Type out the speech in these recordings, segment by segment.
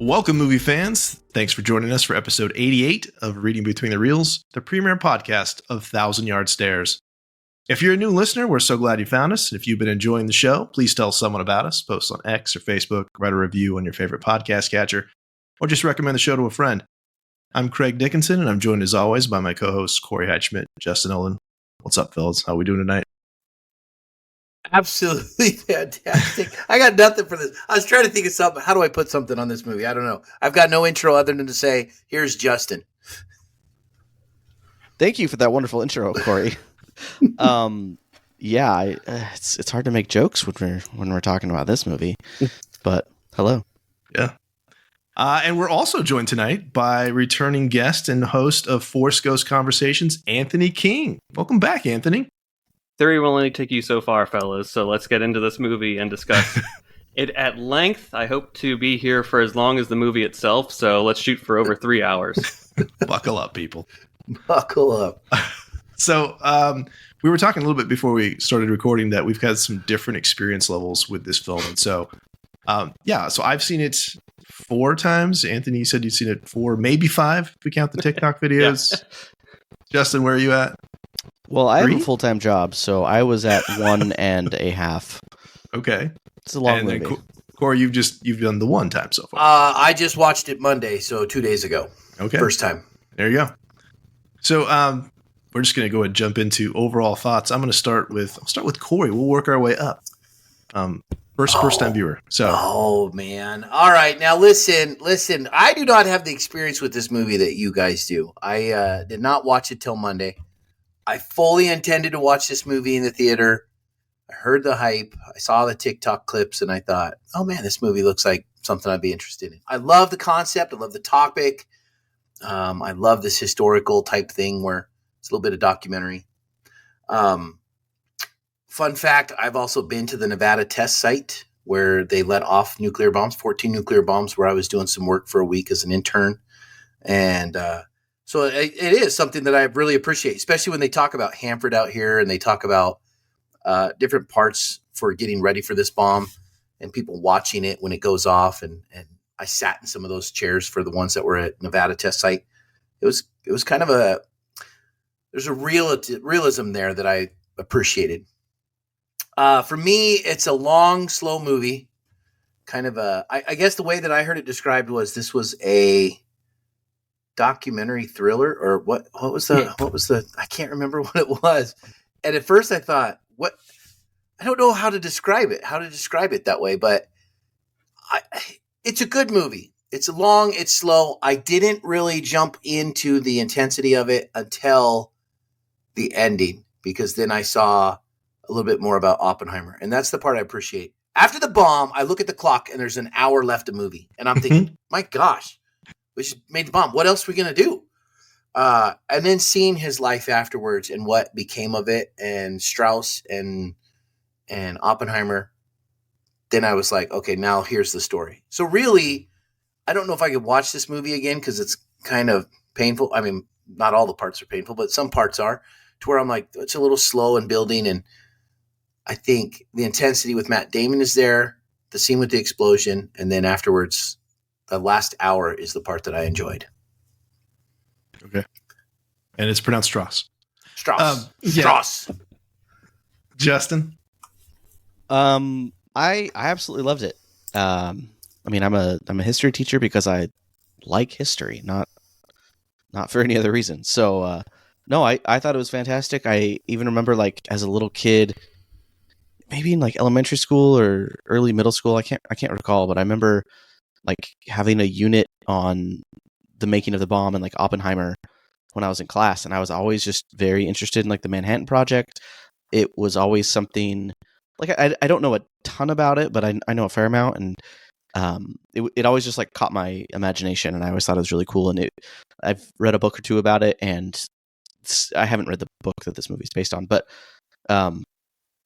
Welcome, movie fans. Thanks for joining us for episode 88 of Reading Between the Reels, the premier podcast of Thousand Yard Stares. If you're a new listener, we're so glad you found us. If you've been enjoying the show, please tell someone about us, post on X or Facebook, write a review on your favorite podcast catcher, or just recommend the show to a friend. I'm Craig Dickinson, and I'm joined as always by my co-hosts Corey Hatchmitt, Justin Nolan. What's up, fellas? How we doing tonight? Absolutely fantastic. I got nothing for this. I was trying to think of something. How do I put something on this movie? I don't know. I've got no intro other than to say, here's Justin. Thank you for that wonderful intro, Corey. It's hard to make jokes when we're talking about this movie, but hello. Yeah. And we're also joined tonight by returning guest and host of Force Ghost Conversations, Anthony King. Welcome back, Anthony. Theory will only take you so far, fellas, so let's get into this movie and discuss it at length. I hope to be here for as long as the movie itself, so let's shoot for over 3 hours. Buckle up, people. Buckle up. So we were talking a little bit before we started recording that we've had some different experience levels with this film. And so, so I've seen it 4 times. Anthony, you said you'd seen it 4, maybe 5, if we count the TikTok videos. Yeah. Justin, where are you at? Well, I 3? have a full-time job, so I was at 1.5. Okay. It's a long movie. Corey, you've done the 1 time so far. I just watched it Monday, so 2 days ago. Okay. First time. There you go. So we're just going to go ahead and jump into overall thoughts. I'm going to start with Corey. We'll work our way up. First time viewer. Oh man. All right. Now listen. I do not have the experience with this movie that you guys do. I did not watch it till Monday. I fully intended to watch this movie in the theater. I heard the hype. I saw the TikTok clips and I thought, oh man, this movie looks like something I'd be interested in. I love the concept. I love the topic. I love this historical type thing where it's a little bit of documentary. Fun fact, I've also been to the Nevada test site where they let off nuclear bombs, 14 nuclear bombs, where I was doing some work for a week as an intern. And so it is something that I really appreciate, especially when they talk about Hanford out here and they talk about different parts for getting ready for this bomb and people watching it when it goes off. And I sat in some of those chairs for the ones that were at Nevada test site. It was kind of there's a realism there that I appreciated. For me, it's a long, slow movie. Kind of I guess the way that I heard it described was this was a documentary thriller, or what was the I can't remember what it was. And at first I thought, what? I don't know how to describe it that way, but it's a good movie. It's long, it's slow. I didn't really jump into the intensity of it until the ending, because then I saw a little bit more about Oppenheimer. And that's the part I appreciate. After the bomb, I look at the clock and there's an hour left of movie. And I'm thinking, my gosh, we just made the bomb. What else are we going to do? And then seeing his life afterwards and what became of it, and Strauss and Oppenheimer, then I was like, okay, now here's the story. So really, I don't know if I could watch this movie again because it's kind of painful. I mean, not all the parts are painful, but some parts are, to where I'm like, it's a little slow and building. And I think the intensity with Matt Damon is there, the scene with the explosion, and then afterwards, the last hour is the part that I enjoyed. Okay. And it's pronounced Strauss. Strauss. Justin? I absolutely loved it. I mean, I'm a history teacher because I like history, not for any other reason. So, no, I thought it was fantastic. I even remember, like, as a little kid, maybe in like elementary school or early middle school, I can't recall, but I remember like having a unit on the making of the bomb and like Oppenheimer when I was in class, and I was always just very interested in like the Manhattan Project. It was always something like I don't know a ton about it, but I know a fair amount, and it always just like caught my imagination, and I always thought it was really cool. And I've read a book or two about it, and I haven't read the book that this movie's based on, but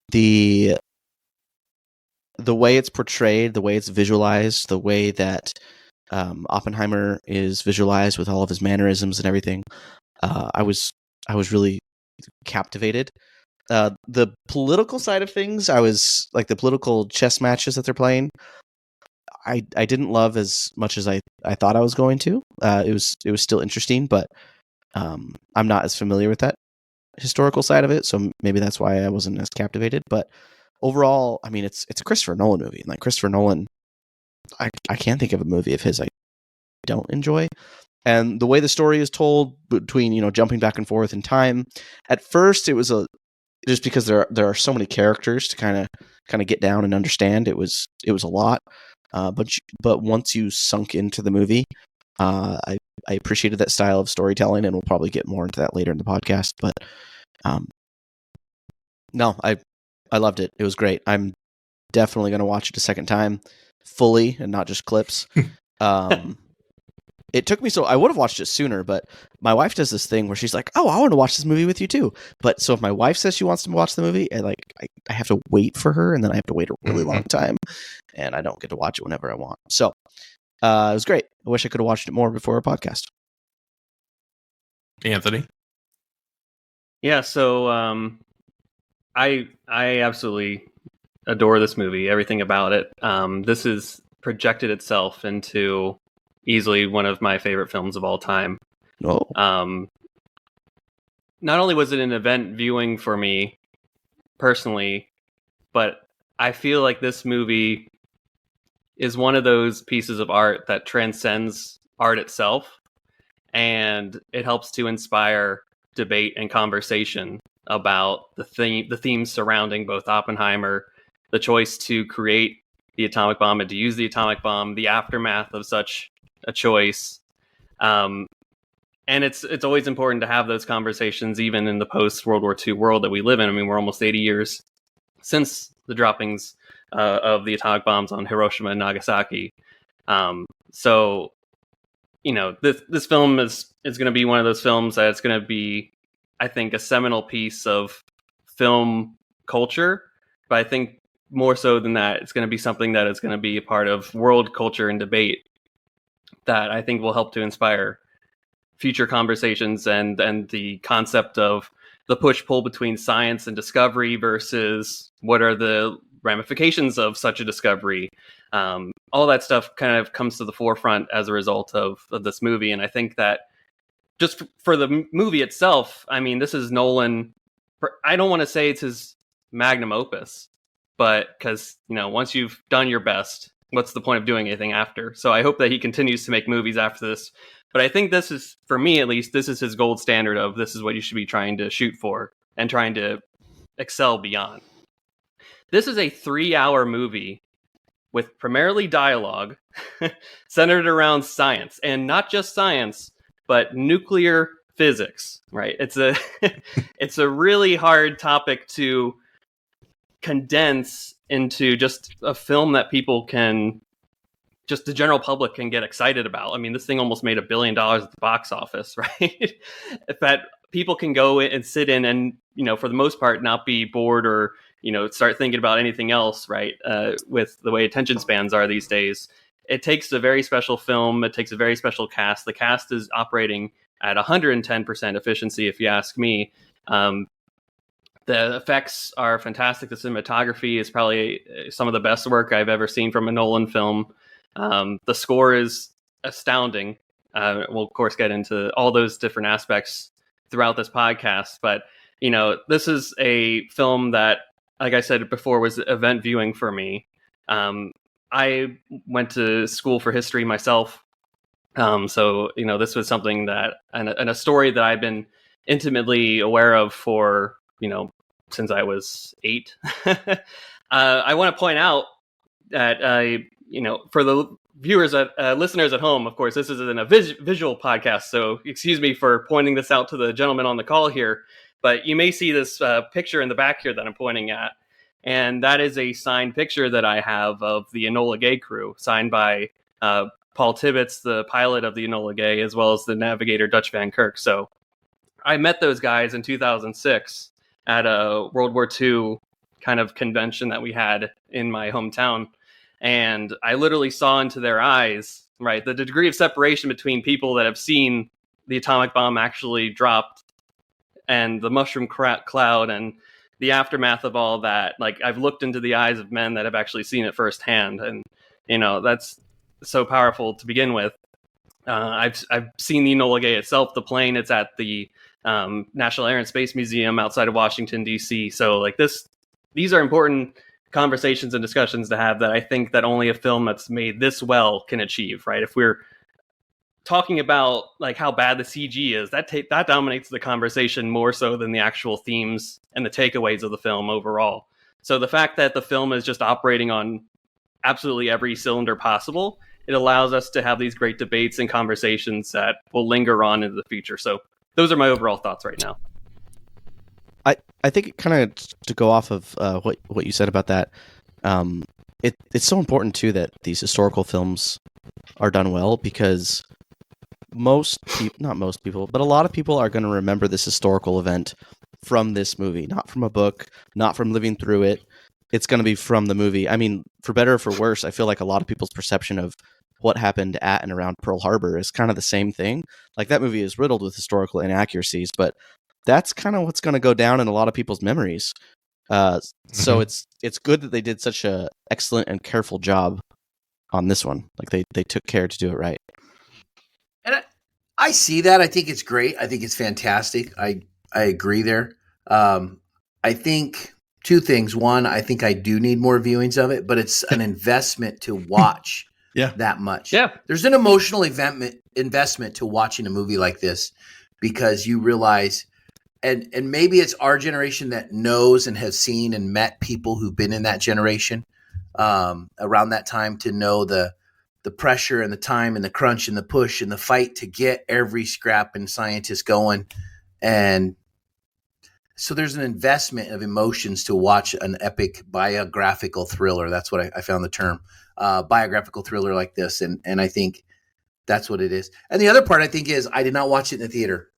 the way it's portrayed, the way it's visualized, the way that Oppenheimer is visualized with all of his mannerisms and everything, I was really captivated. The political side of things, I was like, the political chess matches that they're playing, I didn't love as much as I thought I was going to. It was still interesting, but I'm not as familiar with that historical side of it, so maybe that's why I wasn't as captivated. But overall, I mean, it's a Christopher Nolan movie. Like Christopher Nolan, I can't think of a movie of his I don't enjoy. And the way the story is told, between jumping back and forth in time, at first it was just because there are so many characters to kind of get down and understand. It was a lot, but once you sunk into the movie, I appreciated that style of storytelling, and we'll probably get more into that later in the podcast. But no, I loved it. It was great. I'm definitely going to watch it a second time, fully, and not just clips. It took me I would have watched it sooner, but my wife does this thing where she's like, "Oh, I want to watch this movie with you too." But so if my wife says she wants to watch the movie, I have to wait for her, and then I have to wait a really long time, and I don't get to watch it whenever I want. So it was great. I wish I could have watched it more before our podcast. Anthony? Yeah, so I absolutely adore this movie, everything about it. This has projected itself into easily one of my favorite films of all time. Oh. Not only was it an event viewing for me personally, but I feel like this movie is one of those pieces of art that transcends art itself, and it helps to inspire debate and conversation about the themes surrounding both Oppenheimer, the choice to create the atomic bomb and to use the atomic bomb, the aftermath of such a choice. And it's always important to have those conversations, even in the post-World War II world that we live in. I mean, we're almost 80 years since the droppings of the atomic bombs on Hiroshima and Nagasaki. So, this film is going to be one of those films that it's going to be, I think, a seminal piece of film culture. But I think more so than that, it's going to be something that is going to be a part of world culture and debate that I think will help to inspire future conversations and the concept of the push-pull between science and discovery versus what are the ramifications of such a discovery. All that stuff kind of comes to the forefront as a result of this movie. And I think that just for the movie itself, I mean, this is Nolan. I don't want to say it's his magnum opus, but because, once you've done your best, what's the point of doing anything after? So I hope that he continues to make movies after this. But I think this is, for me at least, this is his gold standard of this is what you should be trying to shoot for and trying to excel beyond. This is a 3-hour movie with primarily dialogue centered around science, and not just science, but nuclear physics, right? It's a really hard topic to condense into just a film that people can, just the general public can get excited about. I mean, this thing almost made $1 billion at the box office, right? That people can go in and sit in and, for the most part, not be bored or, start thinking about anything else, right? With the way attention spans are these days. It takes a very special film. It takes a very special cast. The cast is operating at 110% efficiency, if you ask me. The effects are fantastic. The cinematography is probably some of the best work I've ever seen from a Nolan film. The score is astounding. We'll, of course, get into all those different aspects throughout this podcast. But, this is a film that, like I said before, was event viewing for me. I went to school for history myself. So, this was something that, and a story that I've been intimately aware of for, since I was 8. I want to point out that, for the viewers, listeners at home, of course, this is a visual podcast. So excuse me for pointing this out to the gentleman on the call here, but you may see this picture in the back here that I'm pointing at. And that is a signed picture that I have of the Enola Gay crew, signed by Paul Tibbets, the pilot of the Enola Gay, as well as the navigator Dutch Van Kirk. So I met those guys in 2006 at a World War II kind of convention that we had in my hometown. And I literally saw into their eyes, right, the degree of separation between people that have seen the atomic bomb actually dropped and the mushroom cloud and the aftermath of all that. Like, I've looked into the eyes of men that have actually seen it firsthand. And, that's so powerful to begin with. I've seen the Enola Gay itself, the plane. It's at the National Air and Space Museum outside of Washington, D.C. So like these are important conversations and discussions to have that I think that only a film that's made this well can achieve, right? If we're talking about like how bad the CG is, that dominates the conversation more so than the actual themes and the takeaways of the film overall. So the fact that the film is just operating on absolutely every cylinder possible, it allows us to have these great debates and conversations that will linger on into the future. So those are my overall thoughts right now. I think it kind of, to go off of what you said about that, it's so important too that these historical films are done well, because not most people, but a lot of people are going to remember this historical event from this movie, not from a book, not from living through it. It's going to be from the movie. I mean, for better or for worse, I feel like a lot of people's perception of what happened at and around Pearl Harbor is kind of the same thing. Like, that movie is riddled with historical inaccuracies, but that's kind of what's going to go down in a lot of people's memories. So it's good that they did such a excellent and careful job on this one. Like, they took care to do it right. And I see that. I think it's great. I think it's fantastic. I agree there. I think two things. One, I think I do need more viewings of it, but it's an investment to watch that much. Yeah. There's an emotional investment to watching a movie like this, because you realize, and maybe it's our generation that knows and has seen and met people who've been in that generation around that time, to know the pressure and the time and the crunch and the push and the fight to get every scrap and scientist going. And so there's an investment of emotions to watch an epic biographical thriller. That's what I found the term, biographical thriller like this. And I think that's what it is. And the other part, I think, is I did not watch it in the theater.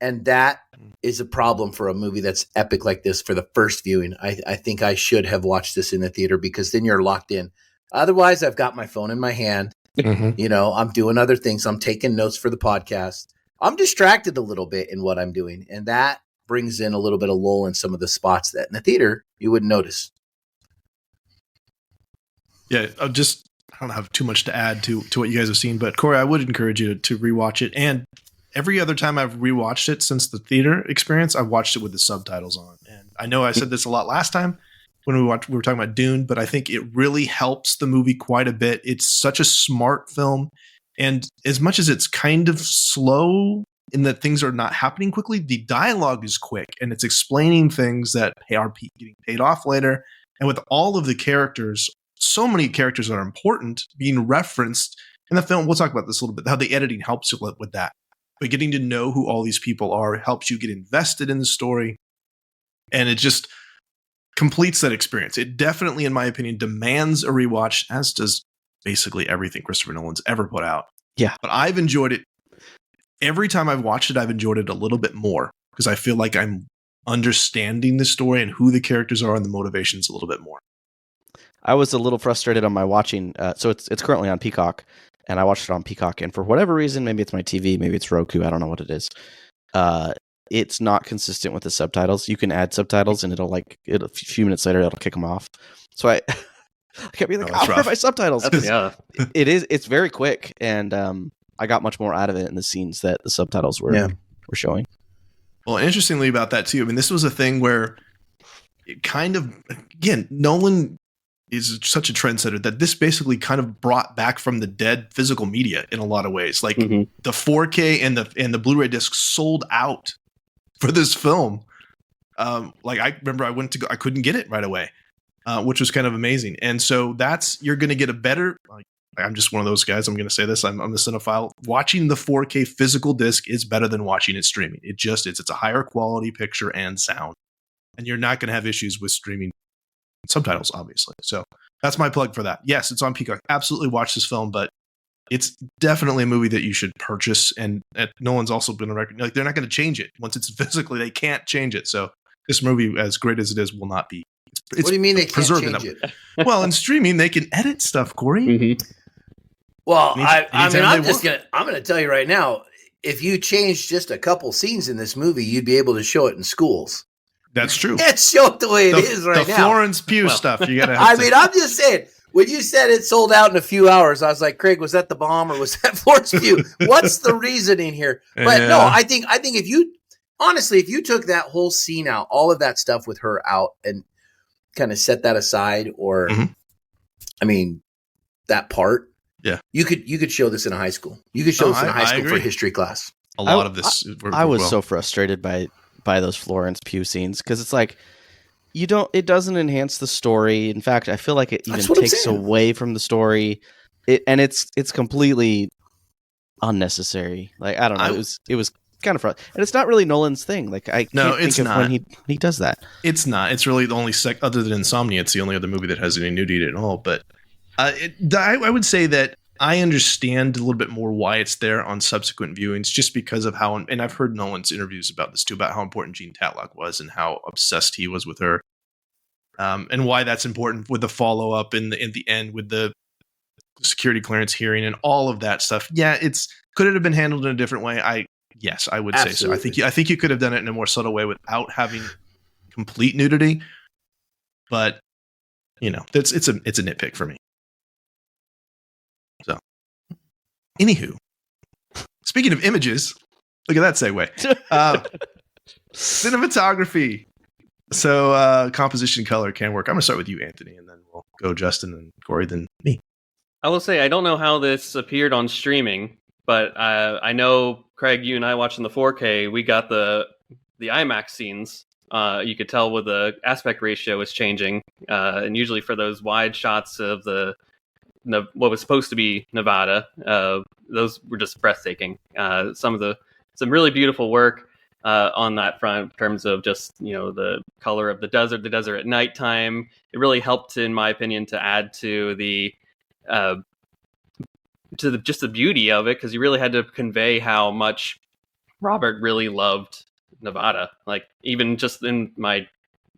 And that is a problem for a movie that's epic like this for the first viewing. I think I should have watched this in the theater, because then you're locked in. Otherwise, I've got my phone in my hand. You know, I'm doing other things. I'm taking notes for the podcast. I'm distracted a little bit in what I'm doing. And that brings in a little bit of lull in some of the spots that in the theater you wouldn't notice. Yeah, I don't have too much to add to what you guys have seen, but Corey, I would encourage you to rewatch it. And every other time I've rewatched it since the theater experience, I've watched it with the subtitles on. And I know I said this a lot last time when we were talking about Dune, but I think it really helps the movie quite a bit. It's such a smart film. And as much as it's kind of slow in that things are not happening quickly, the dialogue is quick, and it's explaining things that are getting paid off later. And with all of the characters, so many characters that are important being referenced in the film. We'll talk about this a little bit, how the editing helps you with that. But getting to know who all these people are helps you get invested in the story. And it just completes that experience. It definitely, in my opinion, demands a rewatch, as does basically everything Christopher Nolan's ever put out. Yeah. But I've enjoyed it. Every time I've watched it, I've enjoyed it a little bit more, because I feel like I'm understanding the story and who the characters are and the motivations a little bit more. I was a little frustrated on my watching. So it's currently on Peacock, and I watched it on Peacock. And for whatever reason, maybe it's my TV, maybe it's Roku, I don't know what it is. It's not consistent with the subtitles. You can add subtitles, and a few minutes later, it'll kick them off. So I kept being like, where are my subtitles? Yeah. It's very quick, and I got much more out of it in the scenes that the subtitles were showing. Well, interestingly about that too, I mean, this was a thing where it kind of, again, Nolan is such a trendsetter that this basically kind of brought back from the dead physical media in a lot of ways. Like the 4K and the Blu-ray disc sold out for this film. Like I remember I couldn't get it right away, which was kind of amazing. And so you're going to get a better, I'm just one of those guys. I'm going to say this. I'm a cinephile. Watching the 4K physical disc is better than watching it streaming. It just is. It's a higher quality picture and sound, and you're not going to have issues with streaming subtitles, obviously. So that's my plug for that. Yes, it's on Peacock. Absolutely watch this film, but it's definitely a movie that you should purchase. And Nolan's also been a record. Like, they're not going to change it once it's physically. They can't change it. So this movie, as great as it is, will not be. What do you mean they can't change it? Well, in streaming, they can edit stuff, Corey. Well, I'm gonna tell you right now, if you change just a couple scenes in this movie, you'd be able to show it in schools. That's true. Can't show it the way it is right now. The Florence Pugh stuff. You gotta. I'm just saying, When you said it sold out in a few hours, I was like, Craig, was that the bomb or was that Florence Pugh? What's the reasoning here? But no, I think if you took that whole scene out, all of that stuff with her out and kind of set that aside, or I mean, that part, you could show this in a high school. You could show this in a high school for a history class. A lot of this. I was so frustrated by those Florence Pugh scenes because it's like it doesn't enhance the story. In fact, I feel like it even takes away from the story. It's completely unnecessary. Like, I don't know. It was kind of frustrating. And it's not really Nolan's thing. Like, I can't think of when he does that. It's not. It's really the only other than Insomnia, it's the only other movie that has any nudity at all. But I would say that I understand a little bit more why it's there on subsequent viewings, just because of how, and I've heard Nolan's interviews about this too, about how important Jean Tatlock was and how obsessed he was with her, and why that's important with the follow up in the end with the security clearance hearing and all of that stuff. Yeah, could it have been handled in a different way? Yes, I would say so. I think you could have done it in a more subtle way without having complete nudity, but it's a nitpick for me. So, anywho, speaking of images, look at that segue. Cinematography. So, composition, color, can work. I'm going to start with you, Anthony, and then we'll go Justin and Corey, then me. I will say I don't know how this appeared on streaming, but I know, Craig, you and I watching the 4K, we got the IMAX scenes. You could tell with the aspect ratio is changing, and usually for those wide shots of what was supposed to be Nevada, those were just breathtaking. Some really beautiful work on that front in terms of just the color of the desert at nighttime. It really helped, in my opinion, to add to the just the beauty of it, because you really had to convey how much Robert really loved Nevada. Like, even just in my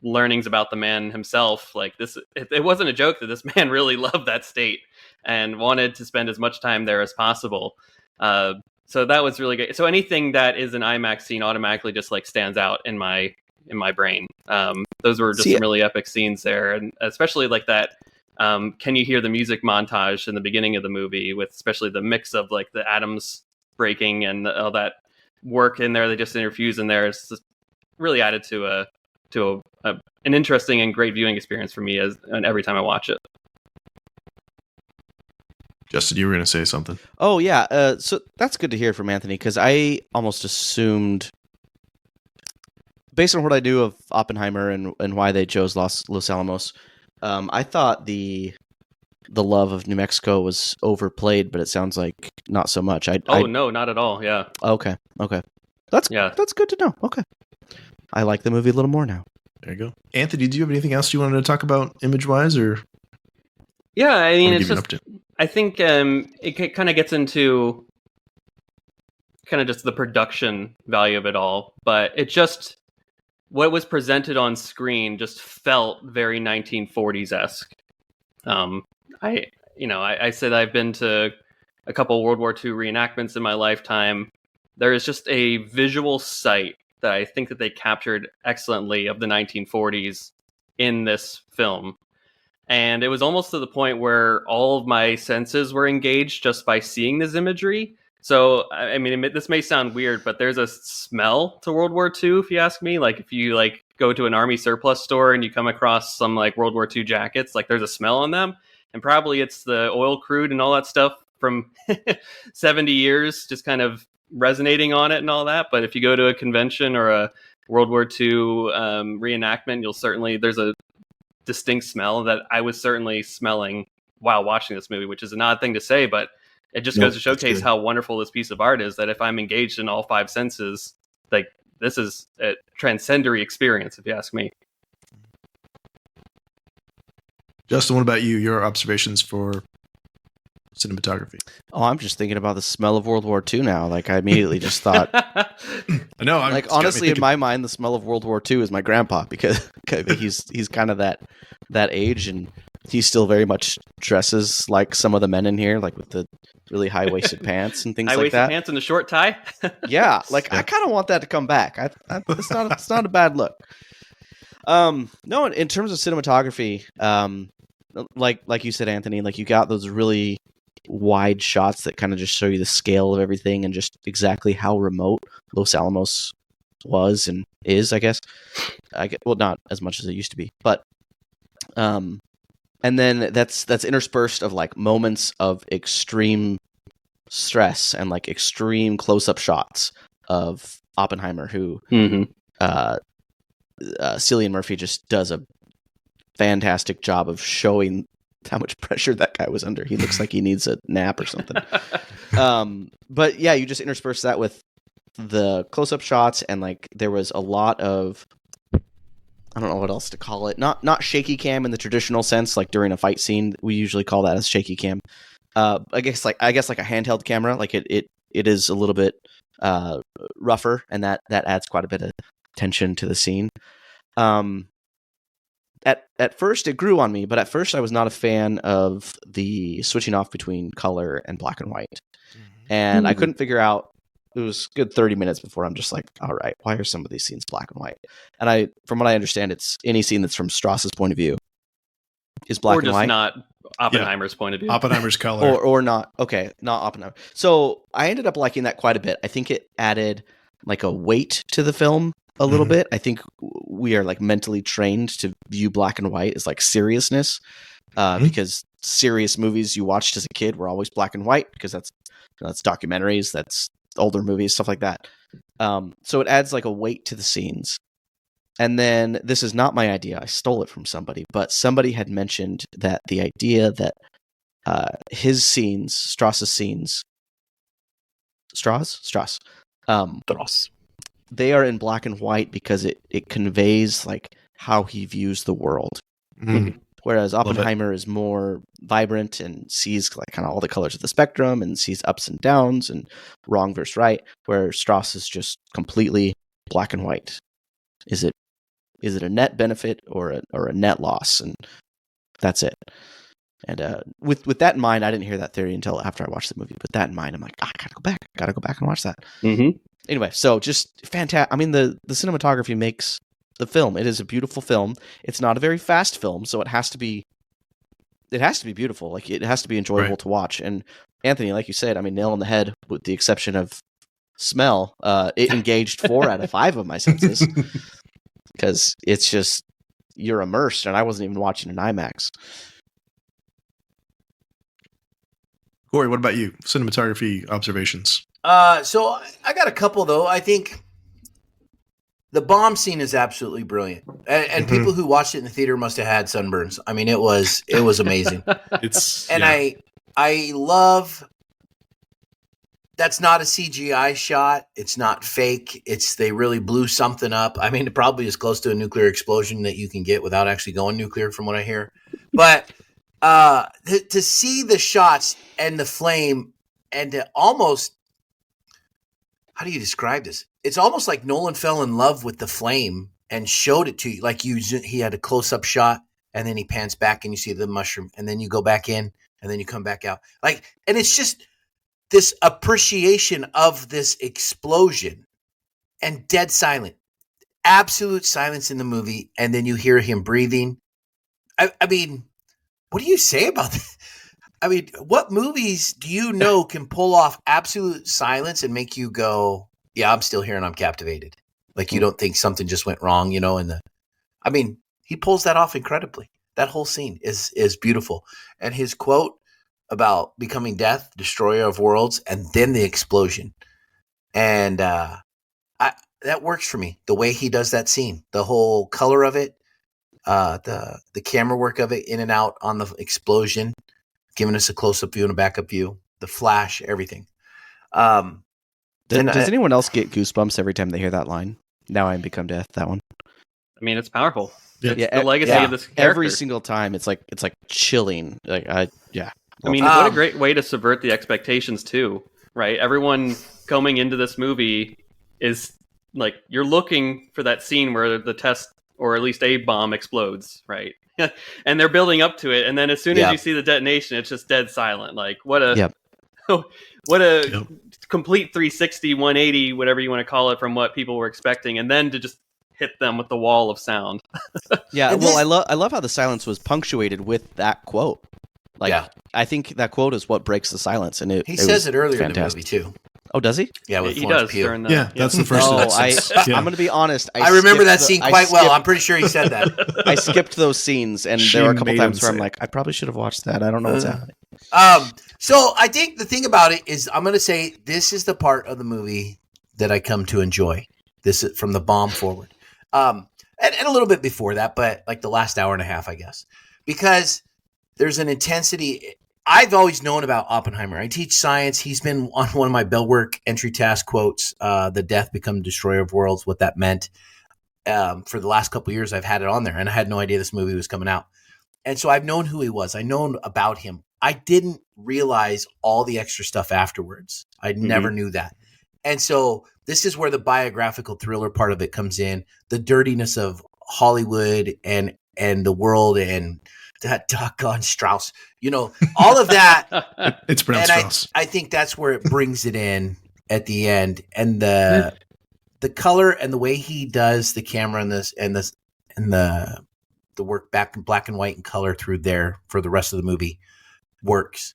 learnings about the man himself, like it wasn't a joke that this man really loved that state and wanted to spend as much time there as possible. So that was really good. So anything that is an IMAX scene automatically just like stands out in my brain. Those were just some really epic scenes there, and especially like that. Can you hear the music montage in the beginning of the movie, with especially the mix of like the atoms breaking and all that work in there? They just infused in there. It's just really added to an interesting and great viewing experience for me and every time I watch it. Justin, you were going to say something. Oh, yeah. So that's good to hear from Anthony, because I almost assumed, based on what I knew of Oppenheimer and why they chose Los Alamos, I thought the love of New Mexico was overplayed, but it sounds like not so much. No, not at all. Yeah. Okay. That's good to know. Okay. I like the movie a little more now. There you go. Anthony, do you have anything else you wanted to talk about image-wise, or? Yeah, I mean, it's just, I think it kind of gets into kind of just the production value of it all, but it just, what was presented on screen just felt very 1940s-esque. I said I've been to a couple World War II reenactments in my lifetime. There is just a visual sight that I think that they captured excellently of the 1940s in this film. And it was almost to the point where all of my senses were engaged just by seeing this imagery. So, I mean, this may sound weird, but there's a smell to World War II, if you ask me. Like, if you like go to an army surplus store and you come across some like World War II jackets, like there's a smell on them. And probably it's the oil crude and all that stuff from 70 years just kind of resonating on it and all that. But if you go to a convention or a World War II reenactment, there's a distinct smell that I was certainly smelling while watching this movie, which is an odd thing to say, but it just goes to showcase how wonderful this piece of art is, that if I'm engaged in all five senses, like, this is a transcendental experience, if you ask me. Justin, what about you? Your observations for cinematography? Oh, I'm just thinking about the smell of World War II now. Like, I immediately just thought... I know. Like, honestly, in my mind, the smell of World War II is my grandpa, because he's kind of that age, and he still very much dresses like some of the men in here, like with the really high-waisted pants and things like that. High-waisted pants and a short tie? Yeah, like, I kind of want that to come back. It's not a bad look. No, in terms of cinematography, like you said, Anthony, like you got those really wide shots that kind of just show you the scale of everything and just exactly how remote Los Alamos was and is, I guess. Well, not as much as it used to be, but and then that's interspersed of like moments of extreme stress and like extreme close-up shots of Oppenheimer, who Cillian Murphy just does a fantastic job of showing how much pressure that guy was under. He looks like he needs a nap or something. But yeah, you just intersperse that with the close-up shots, and like there was a lot of, I don't know what else to call it. Not shaky cam in the traditional sense, like during a fight scene. We usually call that as shaky cam. I guess like a handheld camera. Like it is a little bit rougher, and that adds quite a bit of tension to the scene. At first it grew on me, but at first I was not a fan of the switching off between color and black and white. And I couldn't figure out, it was a good 30 minutes before I'm just like, all right, why are some of these scenes black and white? And from what I understand, it's any scene that's from Strauss's point of view is black and white. Or just not Oppenheimer's point of view. Oppenheimer's color. Or not. Okay, not Oppenheimer. So I ended up liking that quite a bit. I think it added like a weight to the film a little bit. I think we are like mentally trained to view black and white as like seriousness, because serious movies you watched as a kid were always black and white, because that's documentaries, that's older movies, stuff like that. So it adds like a weight to the scenes. And then, this is not my idea, I stole it from somebody, but somebody had mentioned that the idea that his scenes, Strauss's scenes, Strauss. They are in black and white because it conveys like how he views the world. Whereas Oppenheimer is more vibrant and sees like kind of all the colors of the spectrum and sees ups and downs and wrong versus right, where Strauss is just completely black and white. Is it a net benefit or a net loss? And that's it. And with that in mind, I didn't hear that theory until after I watched the movie. But that in mind, I'm like, I gotta go back and watch that. Anyway, so just fantastic. I mean, the cinematography makes the film. It is a beautiful film. It's not a very fast film, so it has to be beautiful. Like, it has to be enjoyable to watch. And Anthony, like you said, I mean, nail on the head, with the exception of smell. It engaged 4 out of 5 of my senses, because it's just, you're immersed, and I wasn't even watching in IMAX. Corey, what about you? Cinematography observations. So I got a couple, though. I think the bomb scene is absolutely brilliant, and people who watched it in the theater must have had sunburns. I mean, it was amazing. I love. That's not a CGI shot. It's not fake. They really blew something up. I mean, it probably is close to a nuclear explosion that you can get without actually going nuclear, from what I hear. But to see the shots and the flame, and to almost, how do you describe this? It's almost like Nolan fell in love with the flame and showed it to you. Like he had a close-up shot, and then he pans back and you see the mushroom, and then you go back in, and then you come back out. Like, and it's just this appreciation of this explosion, and dead silent, absolute silence in the movie, and then you hear him breathing. I mean, what do you say about that? I mean, what movies do you know can pull off absolute silence and make you go, yeah, I'm still here and I'm captivated? Like, you don't think something just went wrong, I mean, he pulls that off incredibly. That whole scene is beautiful. And his quote about becoming death, destroyer of worlds, and then the explosion. And that works for me. The way he does that scene, the whole color of it, the camera work of it, in and out on the explosion, giving us a close-up view and a backup view, the flash, everything. Does anyone else get goosebumps every time they hear that line? Now I am become death. That one. I mean, it's powerful. Yeah. It's the legacy of this character. Every single time, it's like chilling. I mean, what a great way to subvert the expectations too, right? Everyone coming into this movie is like, you're looking for that scene where the test, or at least a bomb, explodes, right? And they're building up to it, and then as soon as you see the detonation, it's just dead silent. Like, what a complete 360, 180, whatever you want to call it, from what people were expecting, and then to just hit them with the wall of sound. Yeah, And well, I love how the silence was punctuated with that quote. Like, Yeah. I think that quote is what breaks the silence, and he says was it earlier fantastic. in the movie too. Oh, does he? Yeah, with He Florence does Pugh. during the Yeah, that's the first No, instance. Yeah. I'm going to be honest. I remember that skipped scene quite well. I'm pretty sure he said that. I skipped those scenes, and She there were a couple made him times where I'm say like, I probably should have watched that. I don't know what's happening. So I think the thing about it is, I'm going to say this is the part of the movie that I come to enjoy. This is from the bomb forward, and a little bit before that, but like the last hour and a half, I guess, because there's an intensity. I've always known about Oppenheimer. I teach science. He's been on one of my bell work entry task quotes, the death become destroyer of worlds, what that meant. For the last couple of years, I've had it on there, and I had no idea this movie was coming out. And so I've known who he was. I known about him. I didn't realize all the extra stuff afterwards. I never knew that. And so this is where the biographical thriller part of it comes in, the dirtiness of Hollywood and the world and that doggone Strauss, all of that. It's pronounced And Strauss. I think that's where it brings it in at the end. And the color and the way he does the camera and the work back in black and white and color through there for the rest of the movie works.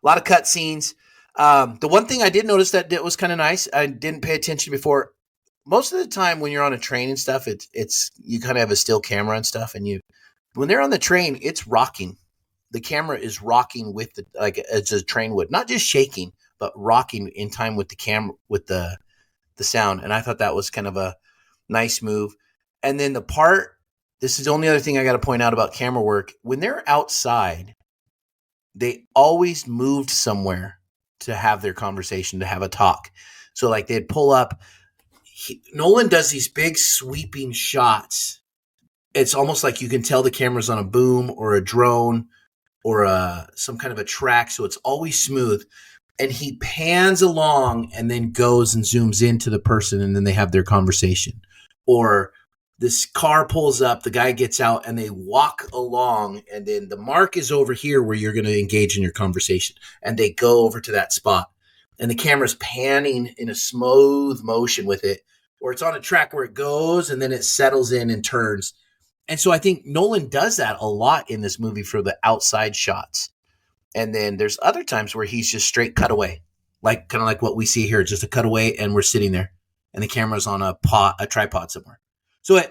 A lot of cut scenes. The one thing I did notice that was kind of nice, I didn't pay attention before. Most of the time when you're on a train and stuff, it's you kind of have a still camera and stuff, and when they're on the train, it's rocking. The camera is rocking with as a train would, not just shaking, but rocking in time with the camera, with the sound. And I thought that was kind of a nice move. And then this is the only other thing I got to point out about camera work. When they're outside, they always moved somewhere to have their conversation, to have a talk. So like they'd pull up. Nolan does these big sweeping shots. It's almost like you can tell the camera's on a boom or a drone or some kind of a track. So it's always smooth. And he pans along and then goes and zooms into the person, and then they have their conversation. Or this car pulls up, the guy gets out, and they walk along, and then the mark is over here where you're going to engage in your conversation. And they go over to that spot. And the camera's panning in a smooth motion with it. Or it's on a track where it goes, and then it settles in and turns. And so I think Nolan does that a lot in this movie for the outside shots. And then there's other times where he's just straight cutaway, like kind of like what we see here, just a cutaway, and we're sitting there, and the camera's on a tripod somewhere. So it's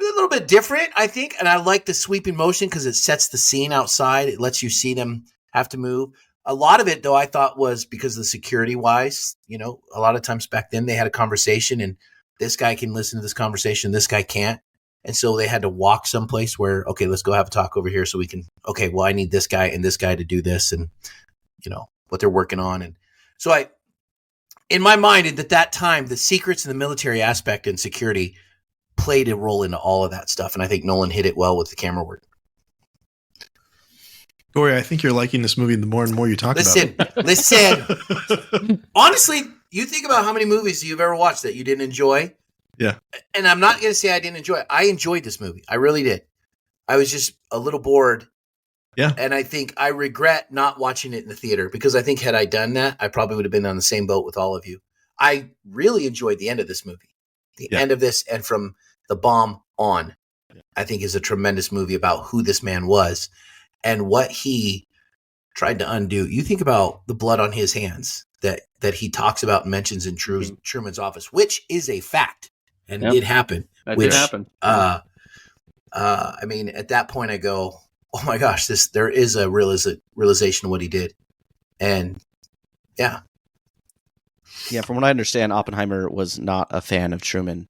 a little bit different, I think, and I like the sweeping motion because it sets the scene outside. It lets you see them have to move. A lot of it, though, I thought was because of the security-wise. A lot of times back then they had a conversation, and this guy can listen to this conversation, this guy can't. And so they had to walk someplace where, okay, let's go have a talk over here so we can, okay, well, I need this guy and this guy to do this and, what they're working on. And so in my mind, at that time, the secrets and the military aspect and security played a role into all of that stuff. And I think Nolan hit it well with the camera work. Corey, I think you're liking this movie the more and more you talk about it. Listen. Honestly, you think about how many movies you've ever watched that you didn't enjoy. Yeah. And I'm not going to say I didn't enjoy it. I enjoyed this movie. I really did. I was just a little bored. Yeah. And I think I regret not watching it in the theater because I think had I done that, I probably would have been on the same boat with all of you. I really enjoyed the end of this movie. The end of this and from the bomb on, I think is a tremendous movie about who this man was and what he tried to undo. You think about the blood on his hands that he talks about and mentions in Truman's office, which is a fact. And it happened. That did happen. I mean, at that point I go, oh my gosh, there is a realization of what he did. And yeah. Yeah, from what I understand, Oppenheimer was not a fan of Truman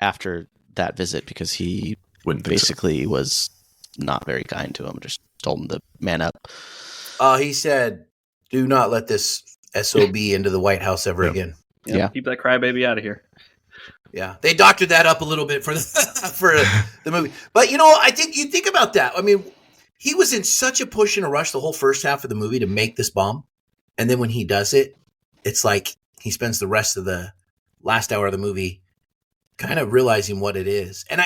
after that visit because he basically was not very kind to him, just told him to man up. He said, do not let this SOB into the White House ever again. Yeah. Keep that crybaby out of here. Yeah, they doctored that up a little bit for the movie. But, I think you think about that. I mean, he was in such a push and a rush the whole first half of the movie to make this bomb. And then when he does it, it's like he spends the rest of the last hour of the movie kind of realizing what it is. And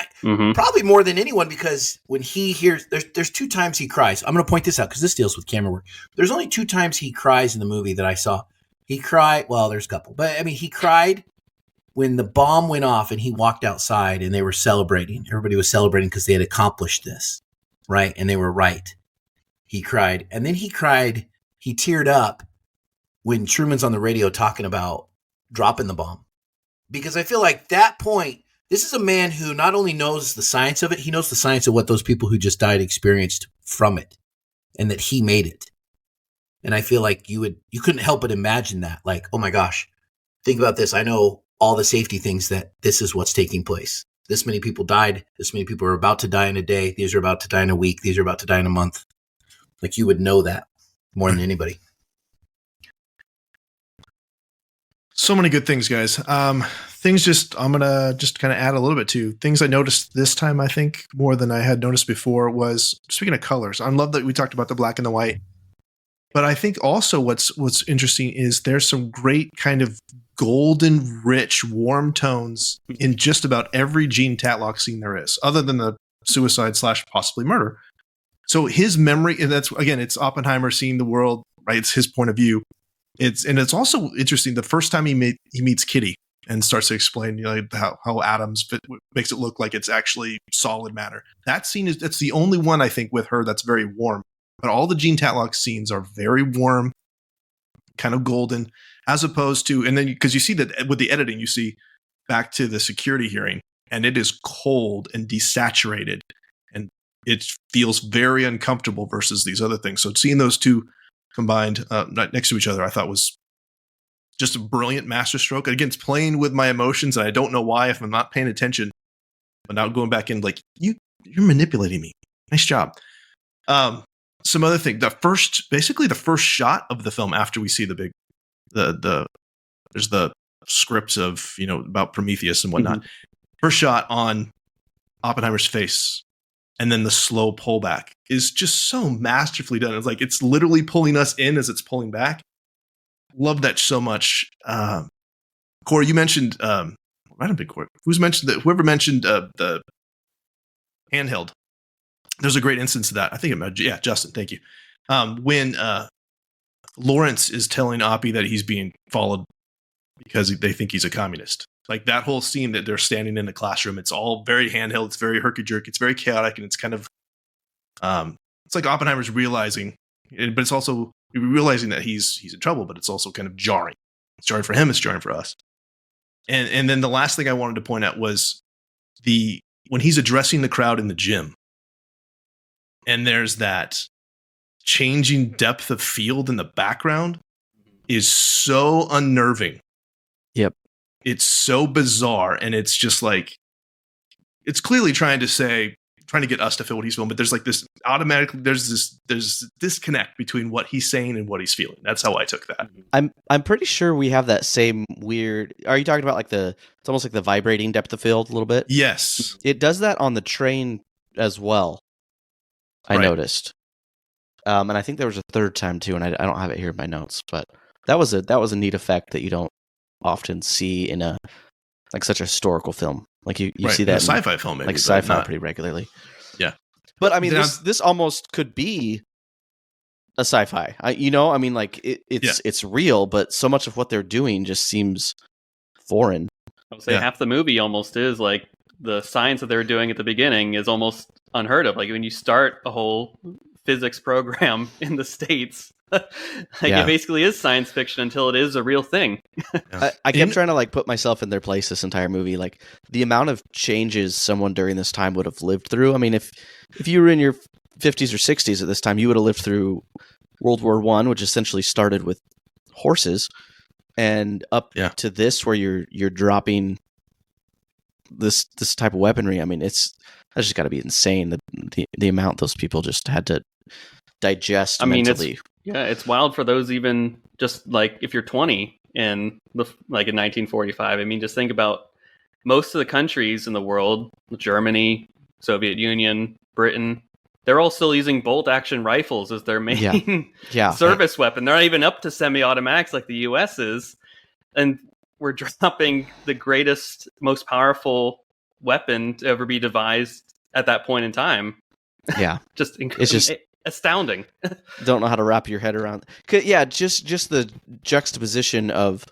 probably more than anyone, because when he hears, there's 2 times he cries. I'm going to point this out because this deals with camera work. There's only 2 times he cries in the movie that I saw. He cried. Well, there's a couple, but I mean, he cried when the bomb went off and he walked outside and they were celebrating, everybody was celebrating because they had accomplished this, right? And they were right. He cried. And then he teared up when Truman's on the radio talking about dropping the bomb. Because I feel like that point, this is a man who not only knows the science of it, he knows the science of what those people who just died experienced from it and that he made it. And I feel like you couldn't help but imagine that. Like, oh my gosh, think about this. I know all the safety things that this is what's taking place. This many people died. This many people are about to die in a day. These are about to die in a week. These are about to die in a month. Like you would know that more than anybody. So many good things, guys. I'm going to just kind of add a little bit to things I noticed this time, I think, more than I had noticed before was, speaking of colors, I love that we talked about the black and the white. But I think also what's interesting is there's some great kind of golden, rich, warm tones in just about every Gene Tatlock scene there is, other than the suicide / possibly murder. So his memory, and that's, again, it's Oppenheimer seeing the world, right? It's his point of view. It's also interesting. The first time he meets Kitty and starts to explain, you know, how atoms fit, makes it look like it's actually solid matter. That scene that's the only one I think with her that's very warm. But all the Gene Tatlock scenes are very warm, kind of golden, as opposed to, and then because you see that with the editing, you see back to the security hearing, and it is cold and desaturated, and it feels very uncomfortable versus these other things. So seeing those two combined next to each other, I thought was just a brilliant masterstroke. Again, it's playing with my emotions, and I don't know why if I'm not paying attention. But now going back in, like you're manipulating me. Nice job. Some other thing. The first shot of the film after we see there's the scripts of, you know, about Prometheus and whatnot. Mm-hmm. First shot on Oppenheimer's face, and then the slow pullback is just so masterfully done. It's like it's literally pulling us in as it's pulling back. Love that so much. Corey, you mentioned I don't think Corey. Whoever mentioned the handheld. There's a great instance of that. I think Justin. Thank you. When Lawrence is telling Oppie that he's being followed because they think he's a communist. Like that whole scene that they're standing in the classroom, it's all very handheld. It's very herky-jerky. It's very chaotic, and it's kind of it's like Oppenheimer's realizing, but it's also realizing that he's in trouble. But it's also kind of jarring. It's jarring for him. It's jarring for us. And then the last thing I wanted to point out was when he's addressing the crowd in the gym. And there's that changing depth of field in the background is so unnerving. Yep. It's so bizarre. And it's just like, it's clearly trying to get us to feel what he's feeling. But there's like this there's this disconnect between what he's saying and what he's feeling. That's how I took that. I'm pretty sure we have that same weird, are you talking about like it's almost like the vibrating depth of field a little bit? Yes. It does that on the train as well. I noticed, and I think there was a third time too, and I don't have it here in my notes, but that was a neat effect that you don't often see in such a historical film. Like you see that in a sci-fi film, maybe, like sci-fi pretty regularly. Yeah, but I mean, this almost could be a sci-fi. It's real, but so much of what they're doing just seems foreign. I would say half the movie almost is like the science that they were doing at the beginning is almost unheard of. Like when you start a whole physics program in the States, it basically is science fiction until it is a real thing. I kept trying to like put myself in their place this entire movie. Like the amount of changes someone during this time would have lived through. I mean, if you were in your 50s or 60s at this time, you would have lived through World War I, which essentially started with horses, and up to this where you're dropping this type of weaponry. I mean, that's just got to be insane. The amount those people just had to digest mentally. It's wild for those, even just like if you're 20 in 1945. I mean, just think about most of the countries in the world, Germany, Soviet Union, Britain, they're all still using bolt action rifles as their main service weapon. They're not even up to semi-automatics like the US is. And we're dropping the greatest, most powerful weapon to ever be devised at that point in time. Yeah. It's just astounding. Don't know how to wrap your head around. Yeah, just the juxtaposition of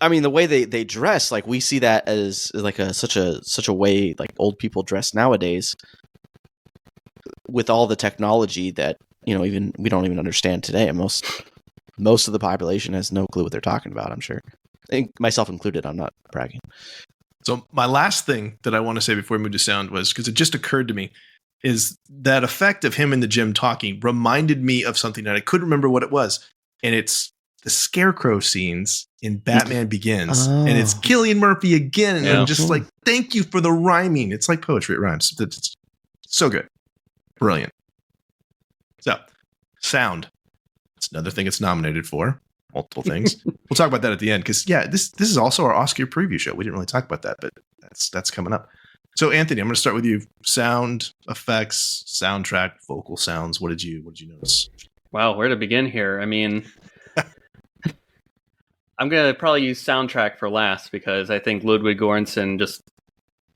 I mean, the way they dress, like we see that as like such a way like old people dress nowadays, with all the technology that even we don't even understand today. And most of the population has no clue what they're talking about. I'm sure, myself included. I'm not bragging. So my last thing that I want to say before we move to sound was, because it just occurred to me, is that effect of him in the gym talking reminded me of something that I couldn't remember what it was, and it's the Scarecrow scenes in Batman Begins, and it's Cillian Murphy again, and I'm just like, thank you for the rhyming. It's like poetry, it rhymes. It's so good. Brilliant. So, sound. That's another thing it's nominated for. Multiple things. We'll talk about that at the end, because this is also our Oscar preview show. We didn't really talk about that, but that's coming up. So, Anthony, I'm going to start with you. Sound, effects, soundtrack, vocal sounds. What did you notice? Wow, where to begin here? I mean, I'm going to probably use soundtrack for last, because I think Ludwig Göransson just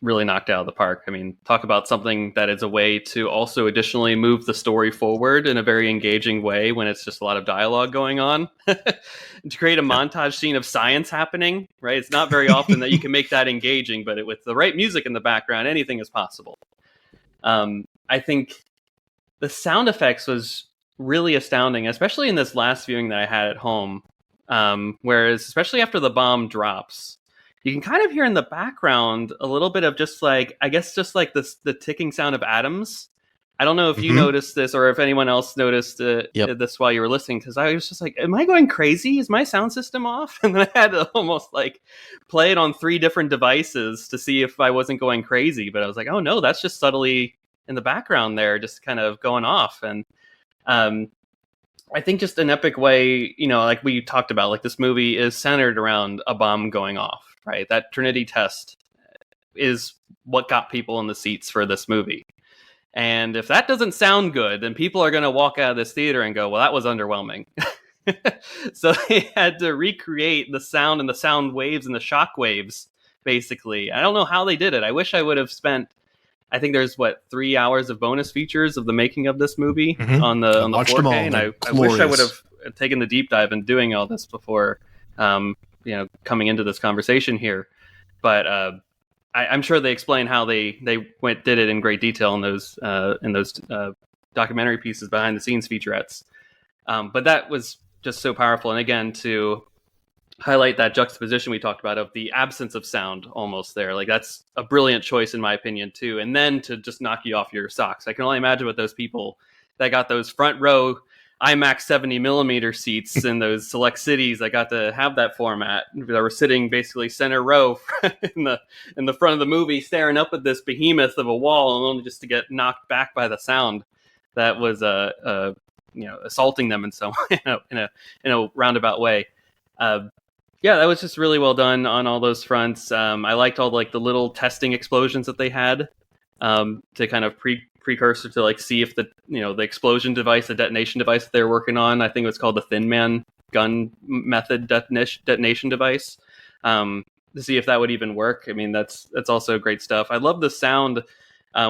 really knocked out of the park. I mean, talk about something that is a way to also additionally move the story forward in a very engaging way when it's just a lot of dialogue going on. To create a montage scene of science happening, right? It's not very often that you can make that engaging, but with the right music in the background, anything is possible. I think the sound effects was really astounding, especially in this last viewing that I had at home. Whereas, especially after the bomb drops, you can kind of hear in the background a little bit of just like, I guess, just like the ticking sound of atoms. I don't know if you noticed this or if anyone else noticed this while you were listening, because I was just like, am I going crazy? Is my sound system off? And then I had to almost like play it on 3 different devices to see if I wasn't going crazy. But I was like, oh no, that's just subtly in the background there, just kind of going off. And I think just an epic way, like we talked about, like this movie is centered around a bomb going off. Right, that Trinity test is what got people in the seats for this movie. And if that doesn't sound good, then people are going to walk out of this theater and go, well, that was underwhelming. So they had to recreate the sound and the sound waves and the shock waves, basically. I don't know how they did it. I wish I would have spent, I think there's 3 hours of bonus features of the making of this movie on the 4K. And I wish I would have taken the deep dive in doing all this before coming into this conversation here, but I'm sure they explain how they did it in great detail in those documentary pieces, behind the scenes featurettes. But that was just so powerful, and again, to highlight that juxtaposition we talked about of the absence of sound almost there, like that's a brilliant choice in my opinion too. And then to just knock you off your socks, I can only imagine what those people that got those front row IMAX 70 millimeter seats in those select cities that got to have that format, that were sitting basically center row in the front of the movie, staring up at this behemoth of a wall, and only just to get knocked back by the sound that was assaulting them in some in a roundabout way. That was just really well done on all those fronts. I liked all the little testing explosions that they had to kind of precursor to see if the explosion device, the detonation device that they're working on, I think it was called the Thin Man gun method detonation device, to see if that would even work. I mean, that's also great stuff. I love the sound.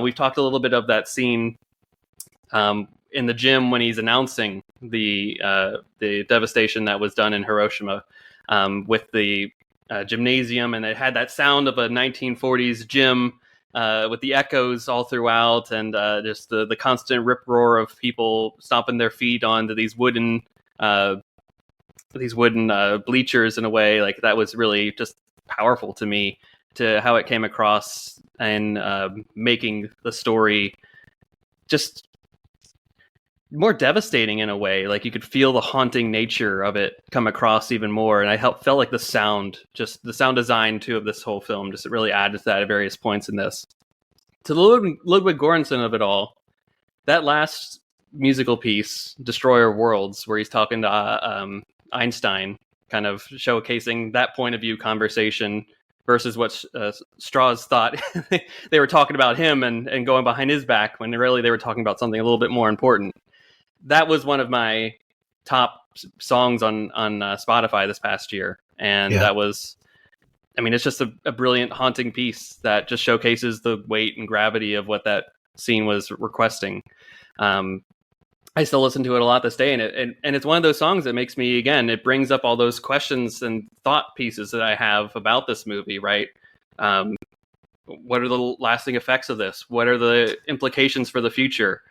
We've talked a little bit of that scene in the gym when he's announcing the devastation that was done in Hiroshima, with the gymnasium, and it had that sound of a 1940s gym, with the echoes all throughout, and just the constant rip roar of people stomping their feet onto these wooden bleachers in a way. Like, that was really just powerful to me, to how it came across, and making the story just more devastating in a way. Like, you could feel the haunting nature of it come across even more. And I felt like the sound design too of this whole film just really added to that at various points in this. To the Ludwig Göransson of it all, that last musical piece, Destroyer of Worlds, where he's talking to Einstein, kind of showcasing that point of view conversation versus what Strauss thought they were talking about him and going behind his back, when really they were talking about something a little bit more important. That was one of my top songs on Spotify this past year. And that was, I mean, it's just a brilliant, haunting piece that just showcases the weight and gravity of what that scene was requesting. I still listen to it a lot this day, and it's one of those songs that makes me, again, it brings up all those questions and thought pieces that I have about this movie, right? What are the lasting effects of this? What are the implications for the future?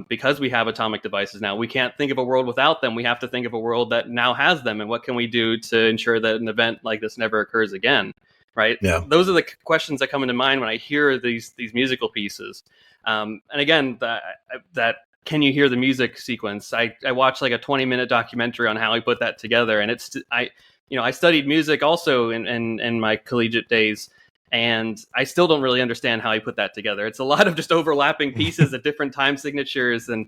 Because we have atomic devices now, we can't think of a world without them. We have to think of a world that now has them, and what can we do to ensure that an event like this never occurs again, right? Yeah. Those are the questions that come into mind when I hear these musical pieces. And again, that can you hear the music sequence? I watched like a 20-minute documentary on how he put that together, and I studied music also in my collegiate days, and I still don't really understand how he put that together. It's a lot of just overlapping pieces at different time signatures and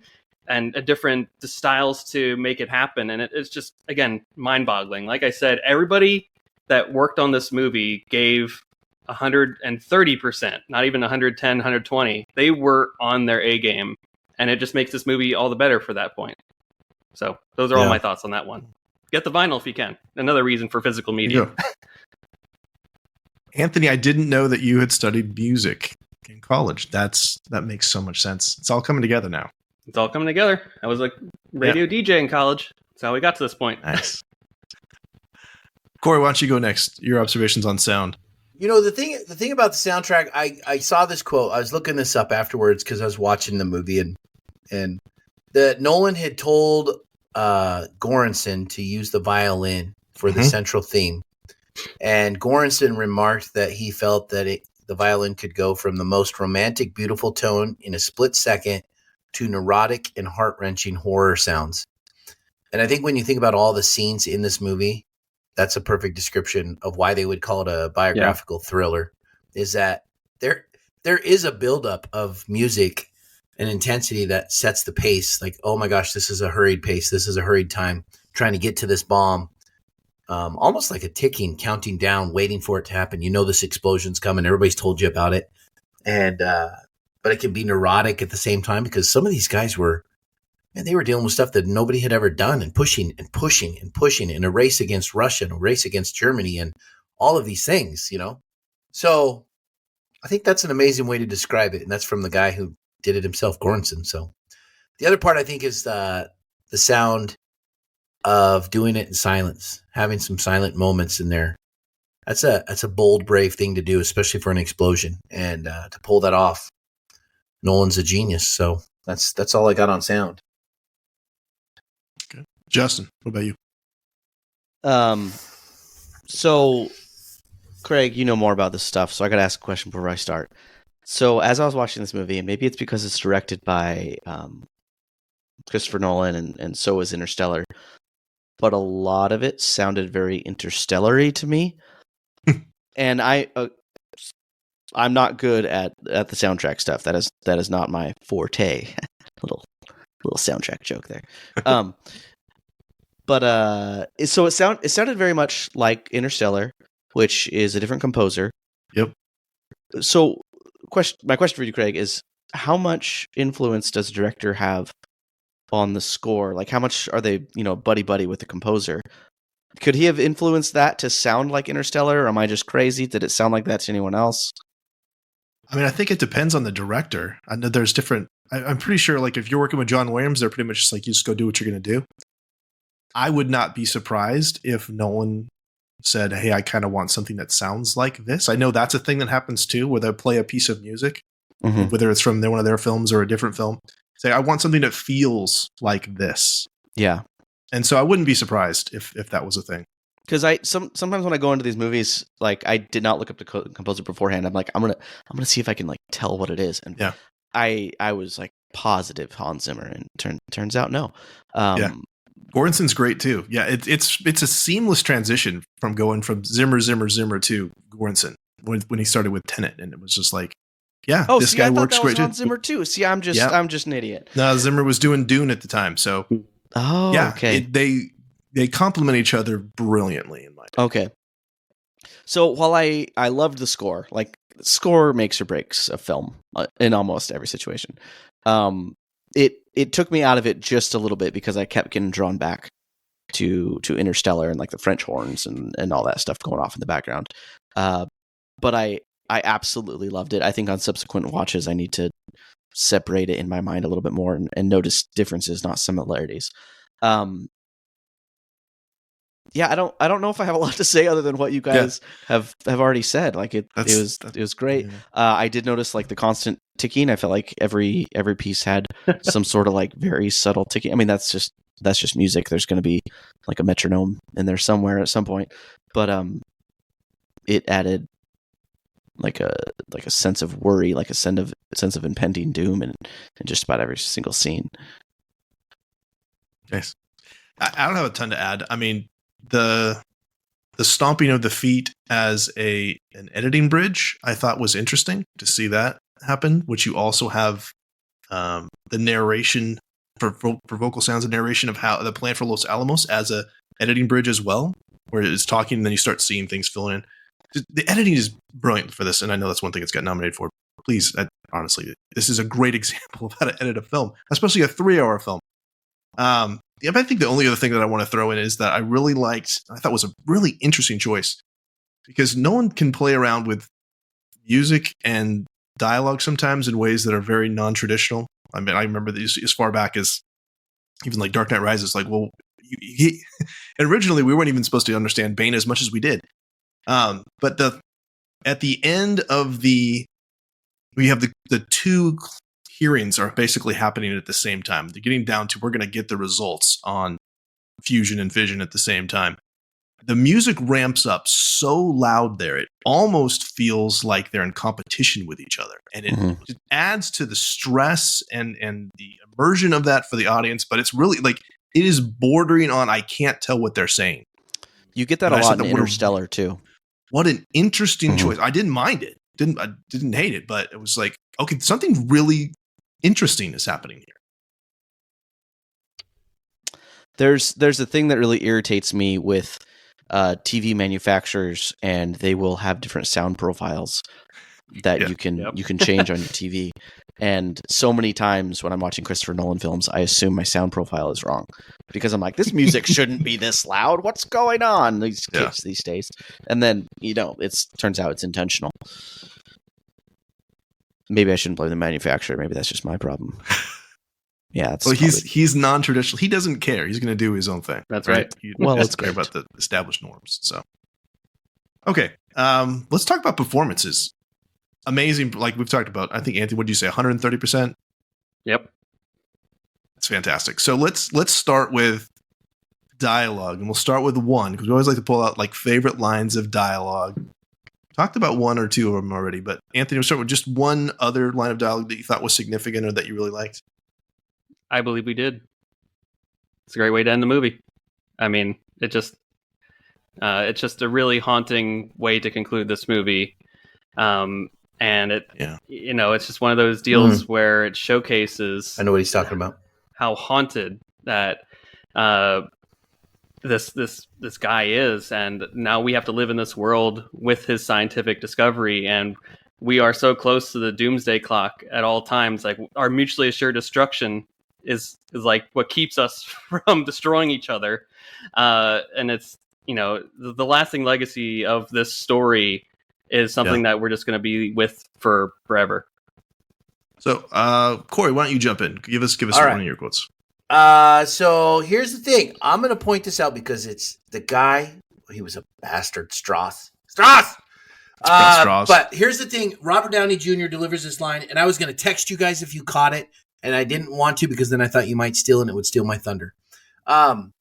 different styles to make it happen, and it's just, again, mind-boggling. Like I said, everybody that worked on this movie gave 130%, not even 110, 120. They were on their A game. And it just makes this movie all the better for that point. So those are all my thoughts on that one. Get the vinyl if you can. Another reason for physical media. Anthony, I didn't know that you had studied music in college. That makes so much sense. It's all coming together now. It's all coming together. I was a radio DJ in college. That's how we got to this point. Nice. Corey, why don't you go next? Your observations on sound. The thing about the soundtrack, I saw this quote. I was looking this up afterwards because I was watching the movie, and that Nolan had told Göransson to use the violin for the central theme, and Göransson remarked that he felt that the violin could go from the most romantic, beautiful tone in a split second to neurotic and heart-wrenching horror sounds. And I think when you think about all the scenes in this movie, that's a perfect description of why they would call it a biographical thriller, is that there is a buildup of music and intensity that sets the pace. Like, oh my gosh, this is a hurried pace. This is a hurried time, trying to get to this bomb. Almost like a ticking, counting down, waiting for it to happen. This explosion's coming. Everybody's told you about it. And, but it can be neurotic at the same time, because some of these guys they were dealing with stuff that nobody had ever done, and pushing and pushing and pushing in a race against Russia and a race against Germany and all of these things, So I think that's an amazing way to describe it. And that's from the guy who did it himself, Göransson. So the other part, I think, is the sound of doing it in silence, having some silent moments in there. That's a bold, brave thing to do, especially for an explosion. And to pull that off, Nolan's a genius. So that's all I got on sound. Justin, what about you? So, Craig, you know more about this stuff, so I got to ask a question before I start. So, as I was watching this movie, and maybe it's because it's directed by Christopher Nolan, and so is Interstellar, but a lot of it sounded very interstellar-y to me. And I'm not good at the soundtrack stuff. That is not my forte. little soundtrack joke there. But so it sounded very much like Interstellar, which is a different composer. Yep. So my question for you, Craig, is how much influence does the director have on the score? Like, how much are they, buddy with the composer? Could he have influenced that to sound like Interstellar, or am I just crazy? Did it sound like that to anyone else? I mean, I think it depends on the director. I know there's different. I'm pretty sure, like, if you're working with John Williams, they're pretty much just like, you just go do what you're going to do. I would not be surprised if Nolan said, hey, I kind of want something that sounds like this. I know that's a thing that happens too, where they'll play a piece of music, whether it's from one of their films or a different film. Say, I want something that feels like this. Yeah. And so I wouldn't be surprised if that was a thing. Because sometimes when I go into these movies, like, I did not look up the composer beforehand. I'm like, I'm gonna see if I can, like, tell what it is. And yeah. I was like positive Hans Zimmer, and turns out no. Göransson's great too. Yeah, it's a seamless transition from going from Zimmer to Göransson when he started with Tenet, and it was just like, this guy works great too. Hans Zimmer too. See, I'm just an idiot. No, Zimmer was doing Dune at the time, so okay. They complement each other brilliantly in my opinion. Okay. So while I loved the score, like, the score makes or breaks a film in almost every situation. It took me out of it just a little bit because I kept getting drawn back to Interstellar and, like, the French horns and all that stuff going off in the background. But I absolutely loved it. I think on subsequent watches I need to separate it in my mind a little bit more and notice differences, not similarities. Yeah, I don't know if I have a lot to say other than what you guys have already said. Like it was great. Yeah. I did notice like the constant ticking. I felt like every piece had some sort of like very subtle ticking. I mean, that's just music. There's going to be like a metronome in there somewhere at some point, but it added like a sense of worry, like a sense of impending doom in just about every single scene. Nice. I don't have a ton to add. I mean, the stomping of the feet as an editing bridge, I thought was interesting to see that happen, which you also have the narration for vocal sounds and narration of how the plan for Los Alamos as a editing bridge as well, where it's talking and then you start seeing things filling in. The editing is brilliant for this, and I know that's one thing it's got nominated for. Please, honestly, this is a great example of how to edit a film, especially a 3-hour film. But I think the only other thing that I want to throw in is that I thought was a really interesting choice, because no one can play around with music and dialogue sometimes in ways that are very non-traditional. I mean, I remember these as far back as even like Dark Knight Rises. Like, well, originally we weren't even supposed to understand Bane as much as we did. But at the end of we have the two hearings are basically happening at the same time. They're getting down to, we're going to get the results on fusion and fission at the same time. The music ramps up so loud there, it almost feels like they're in competition with each other. And it adds to the stress and the immersion of that for the audience. But it's really like, it is bordering on, I can't tell what they're saying. You get that a lot in Interstellar too. What an interesting choice. I didn't mind it. I didn't hate it, but it was like, okay, something really interesting is happening here. There's a thing that really irritates me with TV manufacturers, and they will have different sound profiles that you can change on your TV. And so many times when I'm watching Christopher Nolan films, I assume my sound profile is wrong because I'm like, this music shouldn't be this loud. What's going on these days? And then, it turns out it's intentional. Maybe I shouldn't blame the manufacturer. Maybe that's just my problem. Yeah. Well, he's non-traditional. He doesn't care. He's going to do his own thing. That's right. He doesn't care about the established norms. So, okay. Let's talk about performances. Amazing. Like we've talked about, I think, Anthony, what did you say? 130%? Yep. It's fantastic. So let's start with dialogue, and we'll start with one, because we always like to pull out like favorite lines of dialogue. Talked about one or two of them already, but Anthony, we'll start with just one other line of dialogue that you thought was significant or that you really liked. I believe we did. It's a great way to end the movie. I mean, it's just a really haunting way to conclude this movie. And it's just one of those deals where it showcases. I know what he's talking about. How haunted that this guy is, and now we have to live in this world with his scientific discovery, and we are so close to the doomsday clock at all times. Like, our mutually assured destruction is like what keeps us from destroying each other. And it's the lasting legacy of this story is something that we're just going to be with for forever. So, Corey, why don't you jump in? Give us one of your quotes. So here's the thing. I'm going to point this out because it's the guy. He was a bastard, Strauss. But here's the thing. Robert Downey Jr. delivers this line, and I was going to text you guys if you caught it, and I didn't want to because then I thought you might steal, and it would steal my thunder. And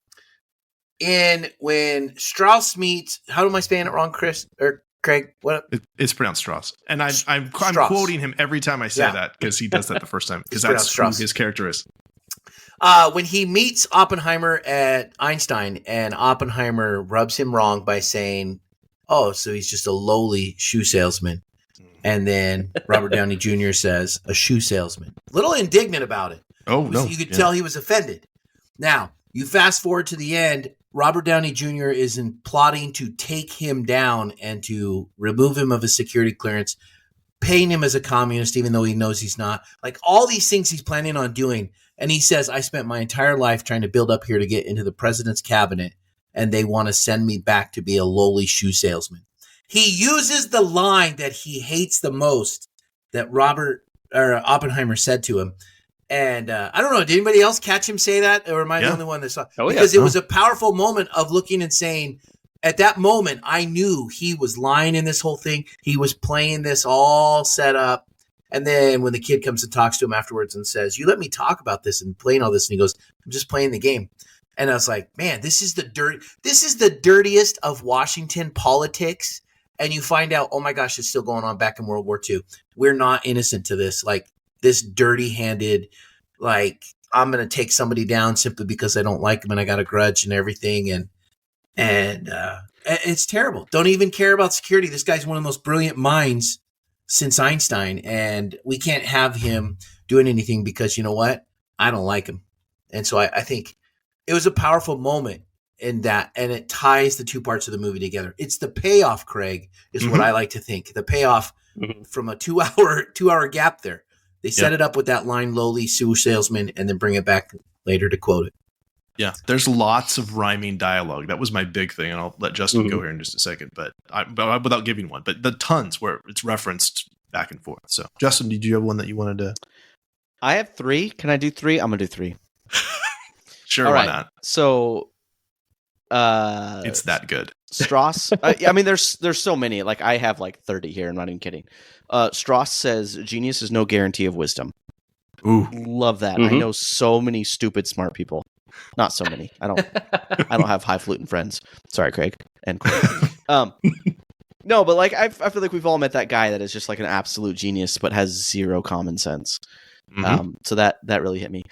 when Strauss meets, how am I saying it wrong, Chris or Craig? What? It's pronounced Strauss, and I'm quoting him every time I say that because he does that the first time because that's who his character is. When he meets Oppenheimer at Einstein, and Oppenheimer rubs him wrong by saying, "Oh, so he's just a lowly shoe salesman," and then Robert Downey Jr. says, "A shoe salesman." Little indignant about it. Oh no! You could tell he was offended. Now you fast forward to the end. Robert Downey Jr. is plotting to take him down and to remove him of his security clearance, paying him as a communist, even though he knows he's not. Like, all these things he's planning on doing. And he says, I spent my entire life trying to build up here to get into the president's cabinet, and they want to send me back to be a lowly shoe salesman. He uses the line that he hates the most, that Robert Oppenheimer said to him. And I don't know, did anybody else catch him say that? Or am I the only one that saw? Oh, because it was a powerful moment of looking and saying, at that moment, I knew he was lying in this whole thing. He was playing this all set up. And then when the kid comes and talks to him afterwards and says, you let me talk about this and playing all this. And he goes, I'm just playing the game. And I was like, man, this is the dirtiest of Washington politics. And you find out, oh my gosh, it's still going on back in World War II. We're not innocent to this. Like this dirty-handed, like I'm going to take somebody down simply because I don't like them and I got a grudge and everything. And it's terrible. Don't even care about security. This guy's one of the most brilliant minds since Einstein, and we can't have him doing anything because you know what? I don't like him. And so I think it was a powerful moment in that, and it ties the two parts of the movie together. It's the payoff, Craig, is what I like to think. The payoff from a two hour gap there. They set it up with that line, lowly shoe salesman, and then bring it back later to quote it. Yeah, there's lots of rhyming dialogue. That was my big thing, and I'll let Justin go here in just a second. But without giving one, but the tons where it's referenced back and forth. So, Justin, did you have one that you wanted to? I have 3. Can I do 3? I'm gonna do 3. Sure, All why right. not? So, it's that good. Strauss. I mean, there's so many. Like I have like 30 here. I'm not even kidding. Strauss says, "Genius is no guarantee of wisdom." Ooh, Love that. I know so many stupid smart people. Not so many. I don't have highfalutin friends. Sorry, Craig. And no, but like I feel like we've all met that guy that is just like an absolute genius, but has zero common sense. So that really hit me.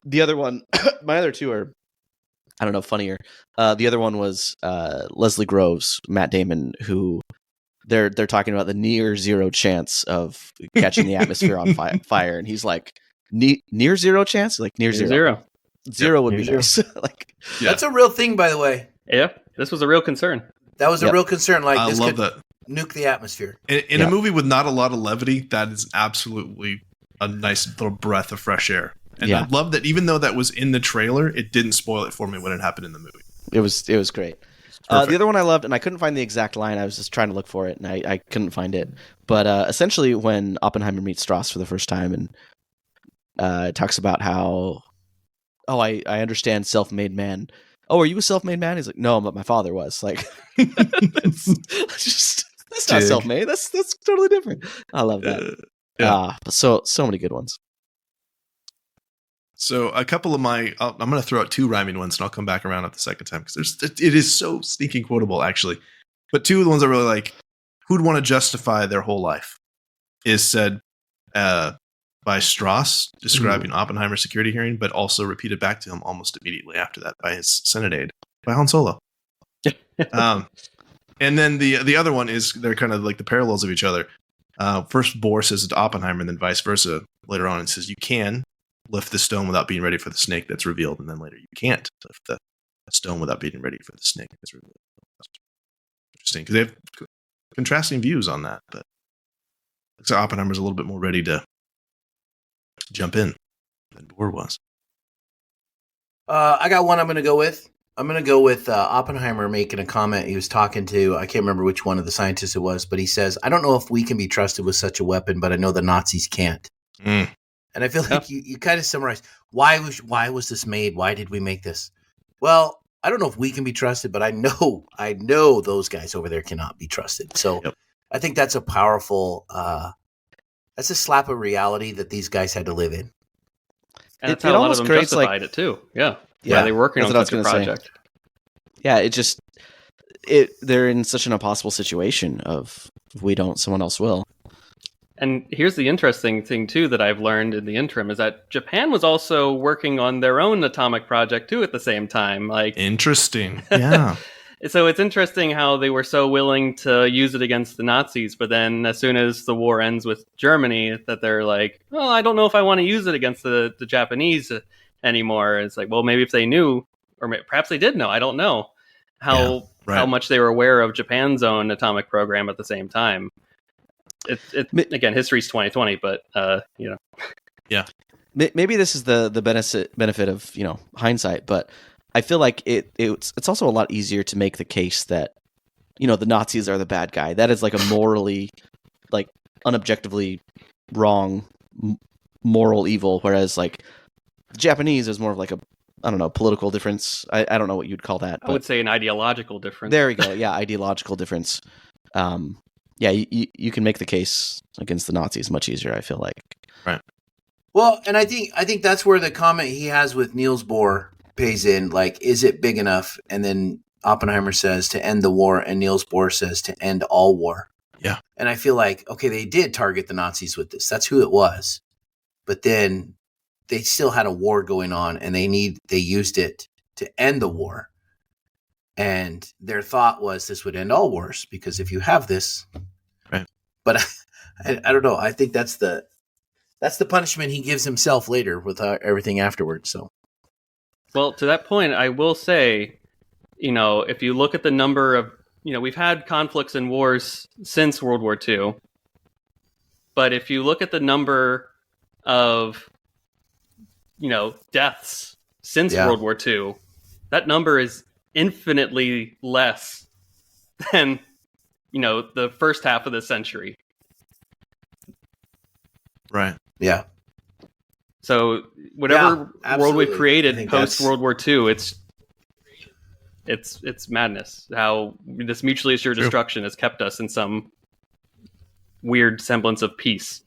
The other one, my other two are, I don't know, funnier. The other one was Leslie Groves, Matt Damon, who they're talking about the near zero chance of catching the atmosphere on fire, and he's like, near zero chance, like near zero. Zero would be nice. Like, that's a real thing, by the way. Yeah, this was a real concern. That was a real concern. Like I this love could that. nuke the atmosphere. In a movie with not a lot of levity, that is absolutely a nice little breath of fresh air. And I love that even though that was in the trailer, it didn't spoil it for me when it happened in the movie. It was great. The other one I loved, and I couldn't find the exact line. I was just trying to look for it, and I couldn't find it. But essentially, when Oppenheimer meets Strauss for the first time, and it talks about how, I understand self-made man. Oh, are you a self-made man? He's like, no, but my father was. Like, that's not self-made. That's totally different. I love that. So many good ones. So a couple of I'm going to throw out 2 rhyming ones, and I'll come back around at the second time because it is so sneaking quotable, actually. But 2 of the ones I really like, who'd want to justify their whole life, is said by Strauss describing Oppenheimer's security hearing, but also repeated back to him almost immediately after that by his Senate aide, by Han Solo. And then the other one is they're kind of like the parallels of each other. First Bohr says it to Oppenheimer, and then vice versa later on. It says you can lift the stone without being ready for the snake that's revealed, and then later you can't lift the stone without being ready for the snake that's revealed. Interesting, because they have contrasting views on that, but looks like Oppenheimer's a little bit more ready to jump in than Bohr was. I got one I'm going to go with. I'm going to go with Oppenheimer making a comment. He was talking to, I can't remember which one of the scientists it was, but he says, I don't know if we can be trusted with such a weapon, but I know the Nazis can't. And I feel like you kind of summarized, why was this made? Why did we make this? Well, I don't know if we can be trusted, but I know those guys over there cannot be trusted. So I think that's a powerful, that's a slap of reality that these guys had to live in. And that's how a lot of them justified it too. Yeah. Yeah, they're working on such a project. Yeah, they're in such an impossible situation of if we don't, someone else will. And here's the interesting thing, too, that I've learned in the interim is that Japan was also working on their own atomic project, too, at the same time. Like, interesting. Yeah. So it's interesting how they were so willing to use it against the Nazis, but then as soon as the war ends with Germany, that they're like, oh, I don't know if I want to use it against the Japanese anymore. It's like, well, maybe if they knew, or perhaps they did know, I don't know, how much they were aware of Japan's own atomic program at the same time. Again, history's 2020, but yeah. Maybe this is the benefit of hindsight, but I feel like it's also a lot easier to make the case that the Nazis are the bad guy. That is like a morally, like unobjectively wrong moral evil, whereas like Japanese is more of like a, I don't know, political difference. I don't know what you'd call that. I would say an ideological difference. There we go. Yeah, ideological difference. Yeah, you can make the case against the Nazis much easier, I feel like. Right. Well, and I think that's where the comment he has with Niels Bohr pays in. Like, is it big enough? And then Oppenheimer says to end the war, and Niels Bohr says to end all war. Yeah. And I feel like, okay, they did target the Nazis with this. That's who it was. But then they still had a war going on, and they used it to end the war. And their thought was this would end all wars, because if you have this, right. But I don't know. I think that's the punishment he gives himself later with everything afterwards. So, well, to that point, I will say, if you look at the number of, we've had conflicts and wars since World War II, but if you look at the number of, deaths since World War II, that number is infinitely less than, the first half of the century. Right. Yeah. So whatever world we've created post World War II, it's madness. How this mutually assured destruction has kept us in some weird semblance of peace.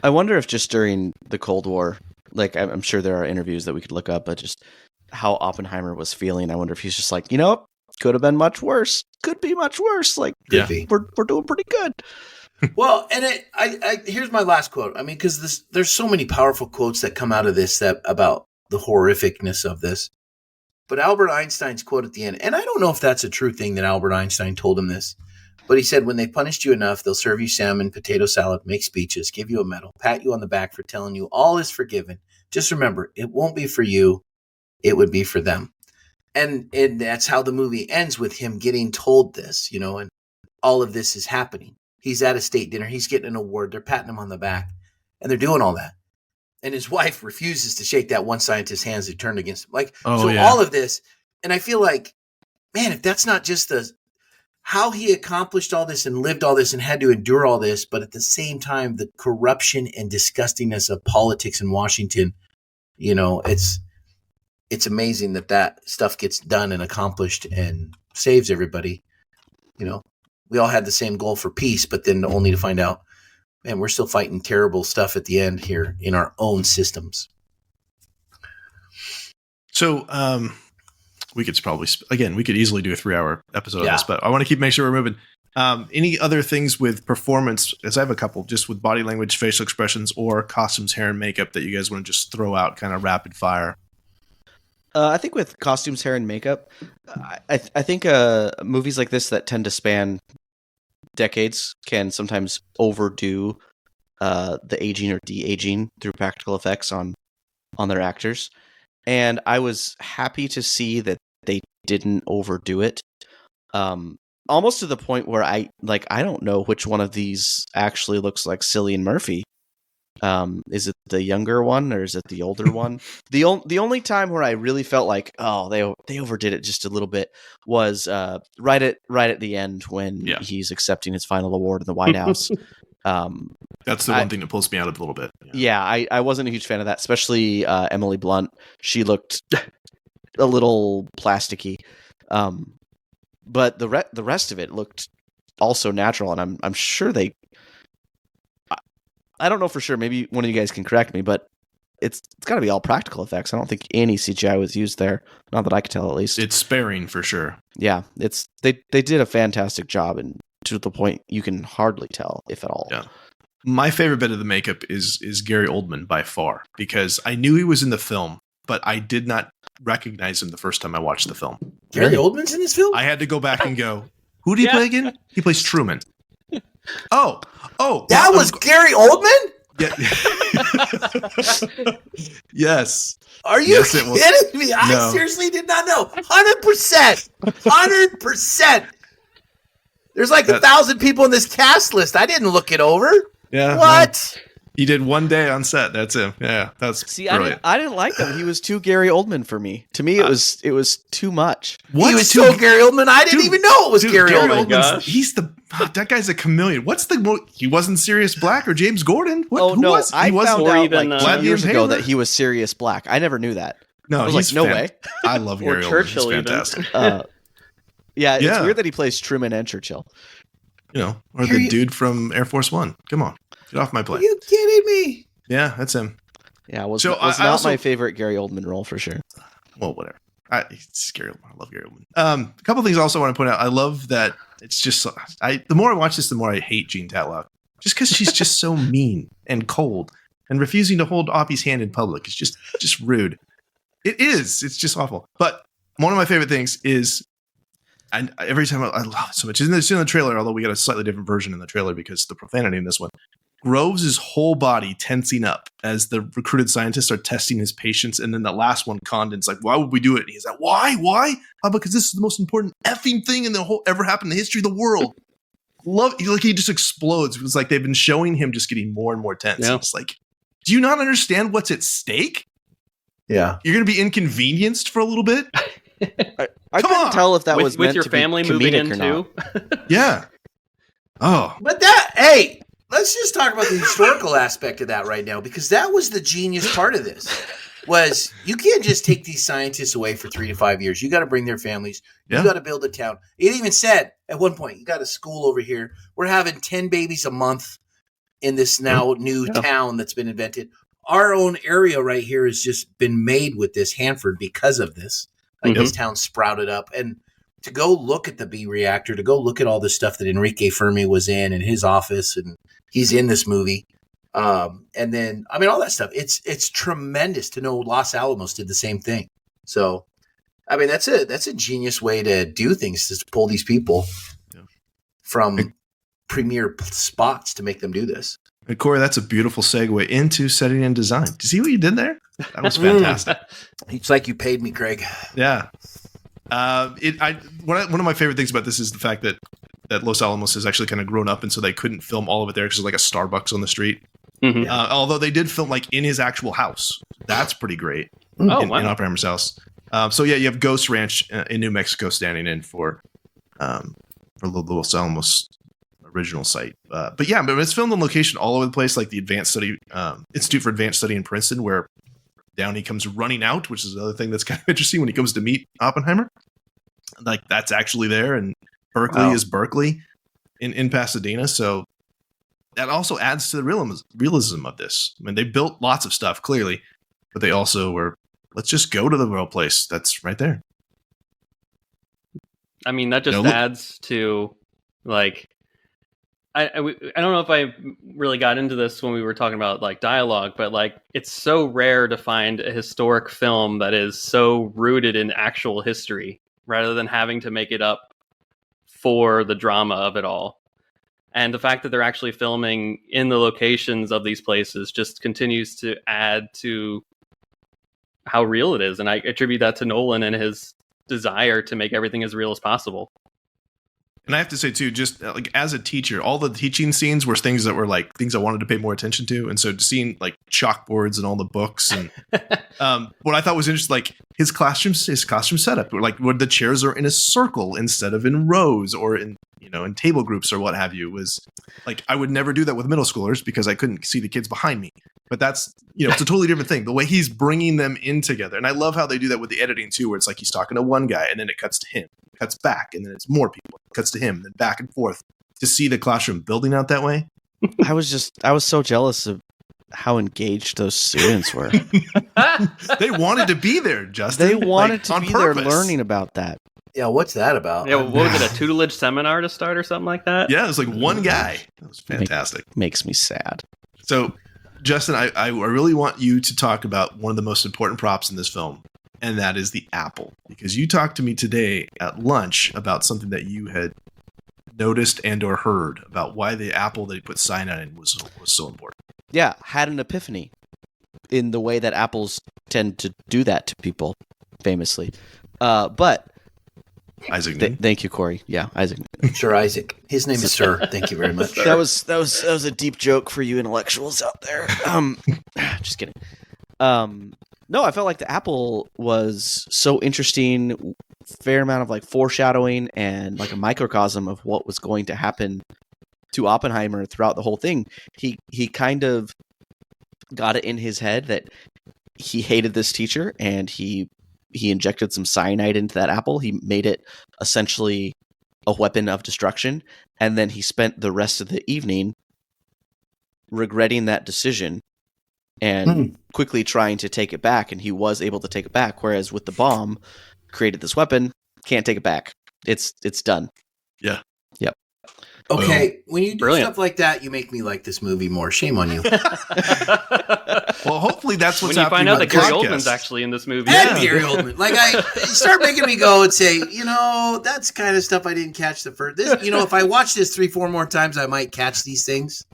I wonder if just during the Cold War, like I'm sure there are interviews that we could look up, but just how Oppenheimer was feeling. I wonder if he's just like, could have been much worse. Could be much worse. Like, we're doing pretty good. Well, and here's my last quote. I mean, because there's so many powerful quotes that come out of this about the horrificness of this. But Albert Einstein's quote at the end, and I don't know if that's a true thing that Albert Einstein told him this, but he said, when they punished you enough, they'll serve you salmon, potato salad, make speeches, give you a medal, pat you on the back for telling you all is forgiven. Just remember, it won't be for you. It would be for them. And that's how the movie ends, with him getting told this, and all of this is happening. He's at a state dinner. He's getting an award. They're patting him on the back, and they're doing all that. And his wife refuses to shake that one scientist's hands who turned against him. All of this. And I feel like, man, if that's not just how he accomplished all this and lived all this and had to endure all this, but at the same time, the corruption and disgustingness of politics in Washington, it's amazing that stuff gets done and accomplished and saves everybody. We all had the same goal for peace, but then only to find out, man, we're still fighting terrible stuff at the end here in our own systems. So we could probably, we could easily do a 3-hour episode of this, but I want to make sure we're moving. Any other things with performance, as I have a couple, just with body language, facial expressions, or costumes, hair, and makeup that you guys want to just throw out kind of rapid fire? I think with costumes, hair, and makeup, I think movies like this that tend to span decades can sometimes overdo the aging or de-aging through practical effects on their actors. And I was happy to see that they didn't overdo it. Almost to the point where I don't know which one of these actually looks like Cillian Murphy. Is it the younger one or is it the older one? The only time where I really felt like, they overdid it just a little bit was right at the end when he's accepting his final award in the White House. That's the one thing that pulls me out of it a little bit. Yeah, I wasn't a huge fan of that, especially Emily Blunt. She looked a little plasticky. But the rest of it looked also natural, and I'm sure they. I don't know for sure. Maybe one of you guys can correct me, but it's got to be all practical effects. I don't think any CGI was used there, not that I could tell at least. It's sparing for sure. Yeah, they did a fantastic job, and to the point you can hardly tell, if at all. Yeah. My favorite bit of the makeup is Gary Oldman by far, because I knew he was in the film, but I did not recognize him the first time I watched the film. Gary Oldman's in this film? I had to go back and go, who did he play again? He plays Truman. Oh, that was Gary Oldman? Yeah. Yes. Are you kidding me? I seriously did not know. 100%. 100%. There's like 1,000 people in this cast list. I didn't look it over. Yeah. What? He did one day on set. That's him. Yeah, that's brilliant. I didn't like him. He was too Gary Oldman for me. To me, it was too much. What? He was so Gary Oldman. I didn't even know it was Gary Oldman. That guy's a chameleon. What's he wasn't Sirius Black or James Gordon? Who was? He I found out like Vlad 2 years the ago Impaler? that he was Sirius Black. I never knew that. No, I was like, no way. I love Or Gary Oldman. Churchill He's even. fantastic. Yeah, it's Yeah. weird that he plays Truman and Churchill. Or the dude from Air Force One. Come on, get off my Are plane. you kidding me? Yeah, that's him. Yeah, was So not I also- my favorite Gary Oldman role for sure. Well, whatever. It's Gary Oldman. I love Gary Oldman. A couple things I also want to point out. I love that it's just the more I watch this, the more I hate Jean Tatlock. Just because she's just so mean and cold and refusing to hold Oppie's hand in public is just rude. It is. It's just awful. But one of my favorite things is, and every time I love it so much. It's in the trailer, although we got a slightly different version in the trailer because the profanity in this one. Groves' whole body tensing up as the recruited scientists are testing his patients. And then the last one, Condon's like, why would we do it? And he's like, why? Why? Because this is the most important effing thing in the whole ever happened in the history of the world. He just explodes. It's like they've been showing him just getting more and more tense. Yeah. It's like, do you not understand what's at stake? Yeah. You're going to be inconvenienced for a little bit? I Come couldn't on. tell if that was with meant your to family be moving comedic in or too. not. Yeah. Oh. But let's just talk about the historical aspect of that right now, because that was the genius part of this. Was you can't just take these scientists away for 3 to 5 years. You got to bring their families. Yeah. You got to build a town. It even said at one point, you got a school over here. We're having 10 babies a month in this now new town that's been invented. Our own area right here has just been made with this Hanford because of this. Like this town sprouted up. And to go look at the B reactor, to go look at all the stuff that Enrique Fermi was in his office, and he's in this movie. And then, I mean, all that stuff. It's tremendous to know Los Alamos did the same thing. So, I mean, that's a genius way to do things, is to pull these people from premier spots to make them do this. And Corey, that's a beautiful segue into setting and design. Do you see what you did there? That was fantastic. It's like you paid me, Craig. Yeah. One of my favorite things about this is the fact that Los Alamos has actually kind of grown up, and so they couldn't film all of it there because there's like a Starbucks on the street. Mhm. Although they did film like in his actual house. That's pretty great. Oh, in wow. Oppenheimer's house. So yeah, you have Ghost Ranch in New Mexico standing in for the Los Alamos original site. But it's filmed on location all over the place, like the Institute for Advanced Study in Princeton, where Downey comes running out, which is another thing that's kind of interesting when he comes to meet Oppenheimer. Like that's actually there, and Berkeley is Berkeley in Pasadena. So that also adds to the realism of this. I mean, they built lots of stuff clearly, but they also were, let's just go to the real place that's right there. I mean, that just adds to like. I don't know if I really got into this when we were talking about like dialogue, but like it's so rare to find a historic film that is so rooted in actual history rather than having to make it up for the drama of it all. And the fact that they're actually filming in the locations of these places just continues to add to how real it is. And I attribute that to Nolan and his desire to make everything as real as possible. And I have to say too, just like as a teacher, all the teaching scenes were things that were like things I wanted to pay more attention to. And so seeing like chalkboards and all the books and what I thought was interesting, like his classroom setup, like where the chairs are in a circle instead of in rows or in table groups or what have you, was like, I would never do that with middle schoolers because I couldn't see the kids behind me. But that's, it's a totally different thing. The way he's bringing them in together. And I love how they do that with the editing too, where it's like he's talking to one guy and then it cuts to him, cuts back, and then it's more people, cuts to him, and then back and forth. To see the classroom building out that way. I was so jealous of how engaged those students were. They wanted to be there, Justin. They wanted to on be purpose. there learning about that. Yeah, what's that about? Yeah, what was it, a tutelage seminar to start or something like that? Yeah, it was like one guy. That was fantastic. Makes me sad. So, Justin, I really want you to talk about one of the most important props in this film, and that is the apple. Because you talked to me today at lunch about something that you had noticed and or heard about why the apple that he put cyanide in was so important. Yeah, had an epiphany in the way that apples tend to do that to people, famously. But Isaac, thank you, Corey. Yeah, Isaac. Sir Isaac. His name is Sir. Thank you very much. That was a deep joke for you intellectuals out there. Just kidding. No, I felt like the apple was so interesting fair amount of like foreshadowing and like a microcosm of what was going to happen to Oppenheimer throughout the whole thing. He kind of got it in his head that he hated this teacher, and he injected some cyanide into that apple. He made it essentially a weapon of destruction, and then he spent the rest of the evening regretting that decision and quickly trying to take it back, and he was able to take it back, whereas with the bomb, created this weapon, can't take it back. It's done. Yeah. Yep. Okay, when you do Brilliant. stuff like that, you make me like this movie more. Shame on you. Well, hopefully that's what's when you happening find out on that the Gary podcast. Oldman's actually in this movie. And Gary Oldman. Like, you start making me go and say, that's kind of stuff I didn't catch the first. This, if I watch this 3-4 more times, I might catch these things.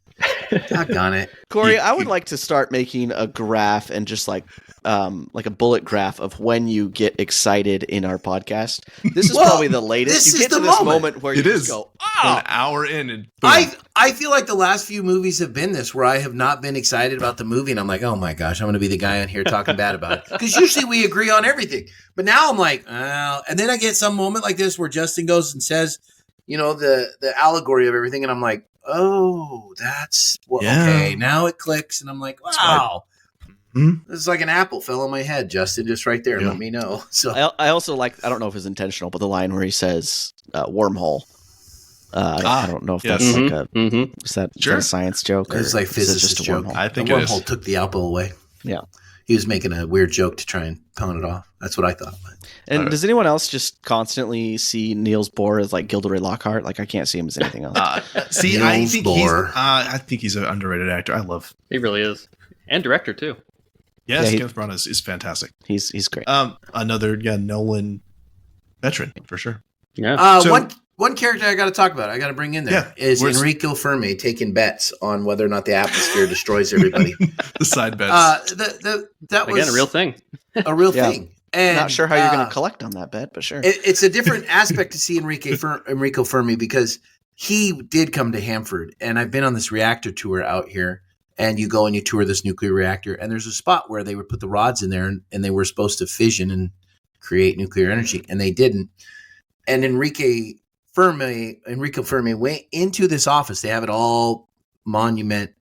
Doggone it. Corey, I would like to start making a graph and just like a bullet graph of when you get excited in our podcast. This is probably the latest. This You is get to the this moment. moment where It you is. just go, An hour in, and boom. I feel like the last few movies have been this, where I have not been excited about the movie, and I'm like, oh my gosh, I'm going to be the guy on here talking bad about it. Because usually we agree on everything. But now I'm like, and then I get some moment like this where Justin goes and says, the allegory of everything, and I'm like, oh, that's okay. Now it clicks, and I'm like, wow. This is like an apple fell on my head, Justin, just right there. Yeah. Let me know. So I also like, I don't know if it's intentional, but the line where he says wormhole. I don't know if that's like a is that a science joke? it's like physicist joke. Wormhole? I think the it is. wormhole took the apple away. Yeah. He was making a weird joke to try and pound it off. That's what I thought. And does anyone else just constantly see Niels Bohr as like Gilderoy Lockhart? Like, I can't see him as anything else. See, Niels Bohr. I think he's an underrated actor. I love. He really is. And director, too. Yes, Yeah, Kenneth Branagh is fantastic. He's great. Another Nolan veteran for sure. Yeah. So- One character I got to talk about, I got to bring in there, is Enrico Fermi taking bets on whether or not the atmosphere destroys everybody. The side bets. That was Again, a real thing. A real Yeah. thing. And Not sure how you're going to collect on that bet, but sure. It's a different aspect to see Enrico Fermi, because he did come to Hanford, and I've been on this reactor tour out here, and you go and you tour this nuclear reactor, and there's a spot where they would put the rods in there, and they were supposed to fission and create nuclear energy, and they didn't. And Enrico Fermi went into this office. They have it all monument,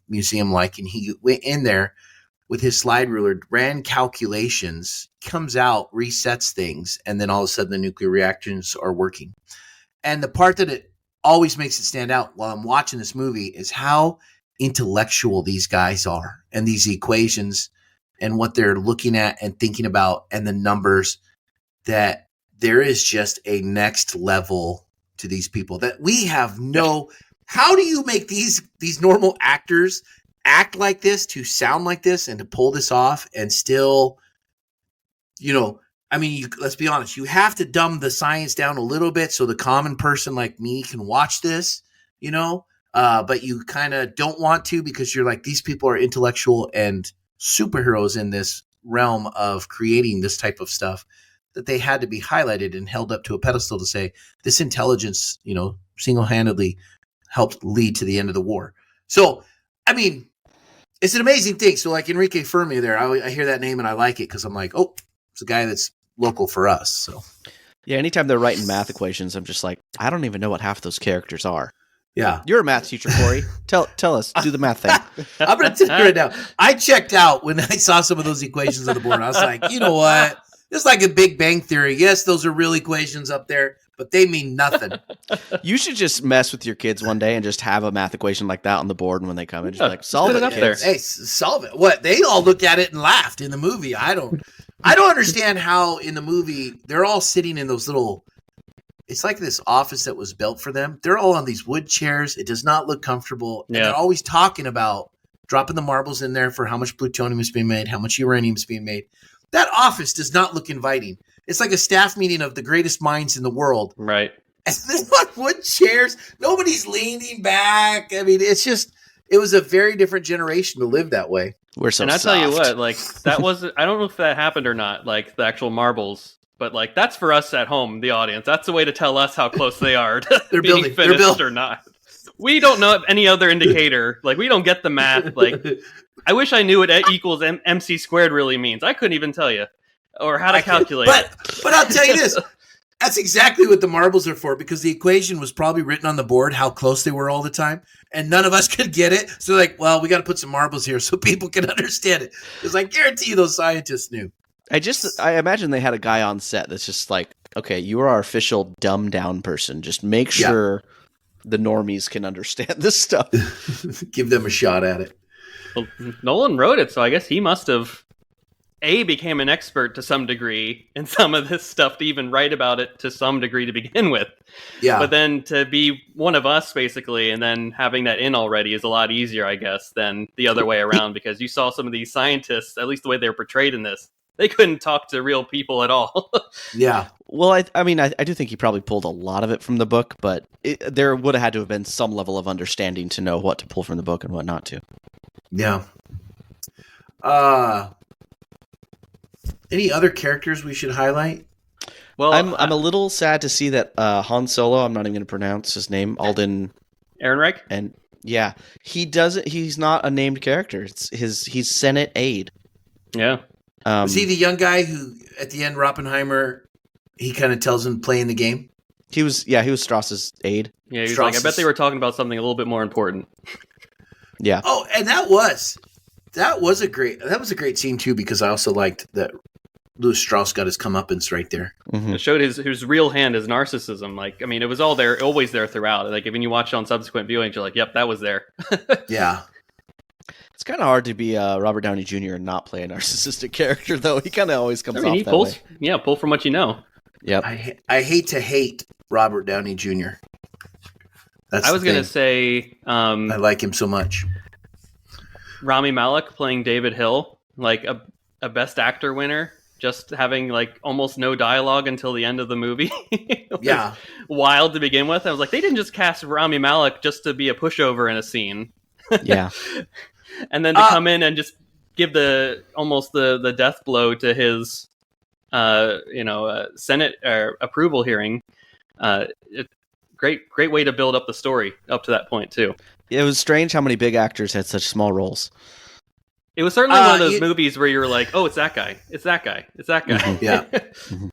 museum-like, and he went in there with his slide ruler, ran calculations, comes out, resets things, and then all of a sudden the nuclear reactors are working. And the part that it always makes it stand out while I'm watching this movie is how intellectual these guys are, and these equations and what they're looking at and thinking about, and the numbers, that there is just a next level to these people that we have no. How do you make these normal actors act like this, to sound like this, and to pull this off, and still, let's be honest, you have to dumb the science down a little bit so the common person like me can watch this, but you kind of don't want to, because you're like, these people are intellectual and superheroes in this realm of creating this type of stuff, that they had to be highlighted and held up to a pedestal to say this intelligence, single-handedly helped lead to the end of the war. So, it's an amazing thing. So like Enrique Fermi there, I hear that name and I like it, because I'm like, oh, it's a guy that's local for us. So Yeah, anytime they're writing math equations, I'm just like, I don't even know what half those characters are. yeah. You're a math teacher, Corey. Tell us, do the math thing. I'm going to tell you right now, I checked out when I saw some of those equations on the board. I was like, you know what? It's like a Big Bang Theory. Yes, those are real equations up there, but they mean nothing. You should just mess with your kids one day and just have a math equation like that on the board, and when they come in, just be like, solve Put it it up kids. there. Hey, solve it. What? They all looked at it and laughed in the movie. I don't understand how in the movie they're all sitting in those little. It's like this office that was built for them. They're all on these wood chairs. It does not look comfortable. And they're always talking about dropping the marbles in there for how much plutonium is being made, how much uranium is being made. That office does not look inviting. It's like a staff meeting of the greatest minds in the world. Right. And they're on wood chairs. Nobody's leaning back. It was a very different generation to live that way. We're so And I tell you soft. what, like, that was, I don't know if that happened or not, like, the actual marbles, but, like, that's for us at home, the audience. That's the way to tell us how close they are to They're being building. They're finished building. or not. We don't know any other indicator. Like, we don't get the math. Like, I wish I knew what E equals MC squared really means. I couldn't even tell you. or how to calculate it. But I'll tell you this. That's exactly what the marbles are for, because the equation was probably written on the board how close they were all the time, and none of us could get it. So like, well, we got to put some marbles here so people can understand it. Because I guarantee you those scientists knew. I imagine they had a guy on set that's just like, okay, you are our official dumbed down person. Just make sure the normies can understand this stuff. Give them a shot at it. Well, Nolan wrote it, so I guess he must have became an expert to some degree in some of this stuff to even write about it to some degree to begin with. Yeah. But then to be one of us, basically, and then having that in already is a lot easier, I guess, than the other way around, because you saw some of these scientists, at least the way they were portrayed in this, they couldn't talk to real people at all. Yeah. Well, I mean, I do think he probably pulled a lot of it from the book, but there would have had to have been some level of understanding to know what to pull from the book and what not to. Yeah. Any other characters we should highlight? Well, I'm a little sad to see that Han Solo, I'm not even going to pronounce his name, Alden Ehrenreich? And yeah, he's not a named character. He's Senate aide. Yeah. Was he the young guy who, at the end, Oppenheimer, he kind of tells him to play in the game? He was Strauss's aide. Yeah, he was like, I bet they were talking about something a little bit more important. Yeah. Oh, and that was a great scene too, because I also liked that Louis Strauss got his comeuppance right there. Mm-hmm. It showed his real hand, his narcissism. Like, I mean, it was all there, always there throughout. Like, when you watch it on subsequent viewings, you're like, yep, that was there. Yeah. It's kind of hard to be Robert Downey Jr. and not play a narcissistic character, though. He kind of always comes off he that pulls, way. Yeah, pull from what you know. Yep. I hate to hate Robert Downey Jr. I was going to say... I like him so much. Rami Malek playing David Hill, like a Best Actor winner, just having like almost no dialogue until the end of the movie. Yeah. Wild to begin with. I was like, they didn't just cast Rami Malek just to be a pushover in a scene. Yeah. And then to come in and just give almost the death blow to his Senate approval hearing. Great way to build up the story up to that point too. It was strange how many big actors had such small roles. It was certainly one of those movies where you were like, oh, it's that guy. It's that guy. It's that guy. Mm-hmm. Yeah. Mm-hmm.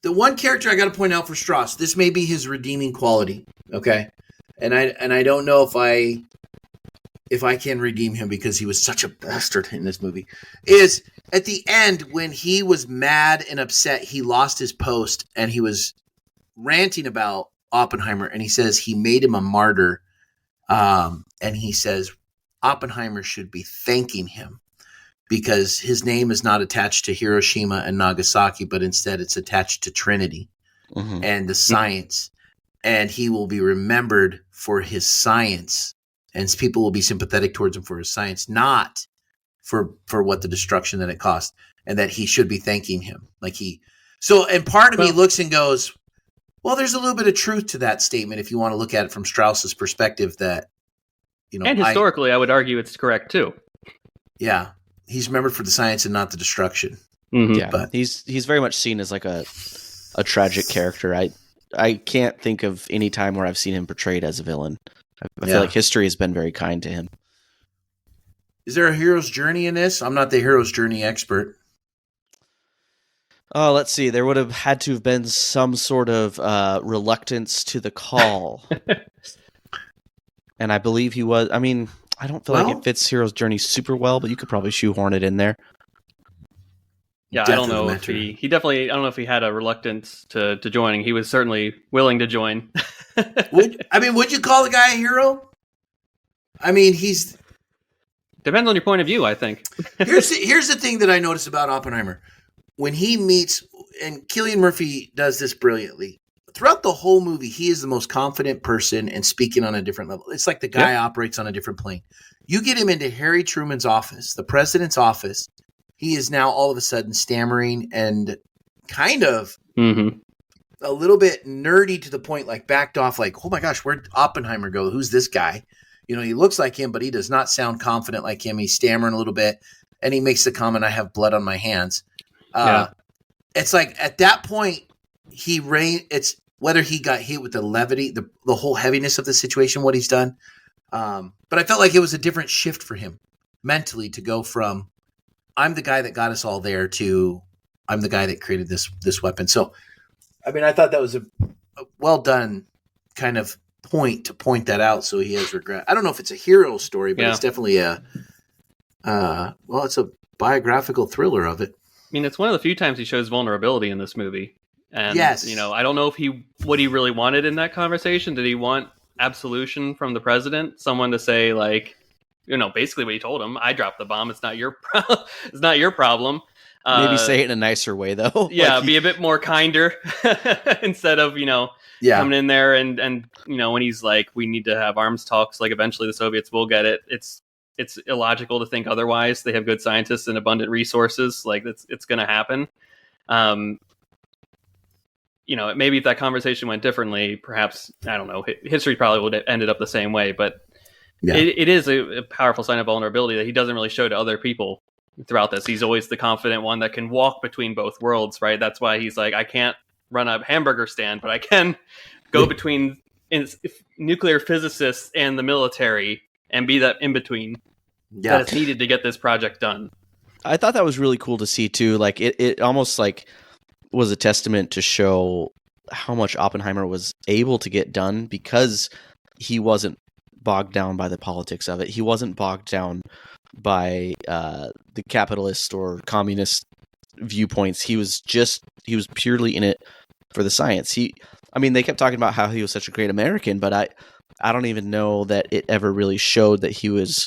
The one character I got to point out for Strauss, this may be his redeeming quality, okay? And I don't know if I can redeem him because he was such a bastard in this movie, is at the end when he was mad and upset, he lost his post and he was ranting about Oppenheimer, and he says he made him a martyr, and he says Oppenheimer should be thanking him because his name is not attached to Hiroshima and Nagasaki, but instead it's attached to Trinity and the science, and he will be remembered for his science, and people will be sympathetic towards him for his science, not for what the destruction that it cost, and that he should be thanking him. And part of me looks and goes, well, there's a little bit of truth to that statement if you want to look at it from Strauss's perspective. That, and historically, I would argue it's correct too. Yeah, he's remembered for the science and not the destruction. Mm-hmm. Yeah, but he's very much seen as like a tragic character. I can't think of any time where I've seen him portrayed as a villain. I feel like history has been very kind to him. Is there a hero's journey in this? I'm not the hero's journey expert. Oh, let's see. There would have had to have been some sort of reluctance to the call. And I believe he was. I mean, I don't feel like it fits Hero's Journey super well, but you could probably shoehorn it in there. Yeah, I don't know if he definitely, I don't know if he had a reluctance to joining. He was certainly willing to join. Would you call the guy a hero? I mean, he's... Depends on your point of view, I think. Here's the thing that I noticed about Oppenheimer. When he meets, and Cillian Murphy does this brilliantly, throughout the whole movie, he is the most confident person and speaking on a different level. It's like the guy operates on a different plane. You get him into Harry Truman's office, the president's office, he is now all of a sudden stammering and kind of a little bit nerdy to the point, like backed off, like, oh my gosh, where'd Oppenheimer go? Who's this guy? He looks like him, but he does not sound confident like him. He's stammering a little bit, and he makes the comment, I have blood on my hands. It's like at that point, it's whether he got hit with the levity, the whole heaviness of the situation, what he's done. But I felt like it was a different shift for him mentally to go from, I'm the guy that got us all there, to I'm the guy that created this weapon. So, I mean, I thought that was a well done kind of point to point that out. So he has regret. I don't know if it's a hero story, but it's definitely it's a biographical thriller of it. I mean, it's one of the few times he shows vulnerability in this movie. And, yes. I don't know what he really wanted in that conversation. Did he want absolution from the president? Someone to say, like, basically what he told him, I dropped the bomb. It's not your it's not your problem. Maybe say it in a nicer way, though. Yeah, be a bit more kinder instead of, coming in there and when he's like, we need to have arms talks, like eventually the Soviets will get it. It's illogical to think otherwise. They have good scientists and abundant resources. Like it's going to happen. Maybe if that conversation went differently, perhaps, I don't know, history probably would have ended up the same way. But it is a powerful sign of vulnerability that he doesn't really show to other people throughout this. He's always the confident one that can walk between both worlds, right? That's why he's like, I can't run a hamburger stand, but I can go between nuclear physicists and the military and be that in between that is needed to get this project done. I thought that was really cool to see too. Like it almost like was a testament to show how much Oppenheimer was able to get done because he wasn't bogged down by the politics of it. He wasn't bogged down by the capitalist or communist viewpoints. He was purely in it for the science. They kept talking about how he was such a great American, but I don't even know that it ever really showed that he was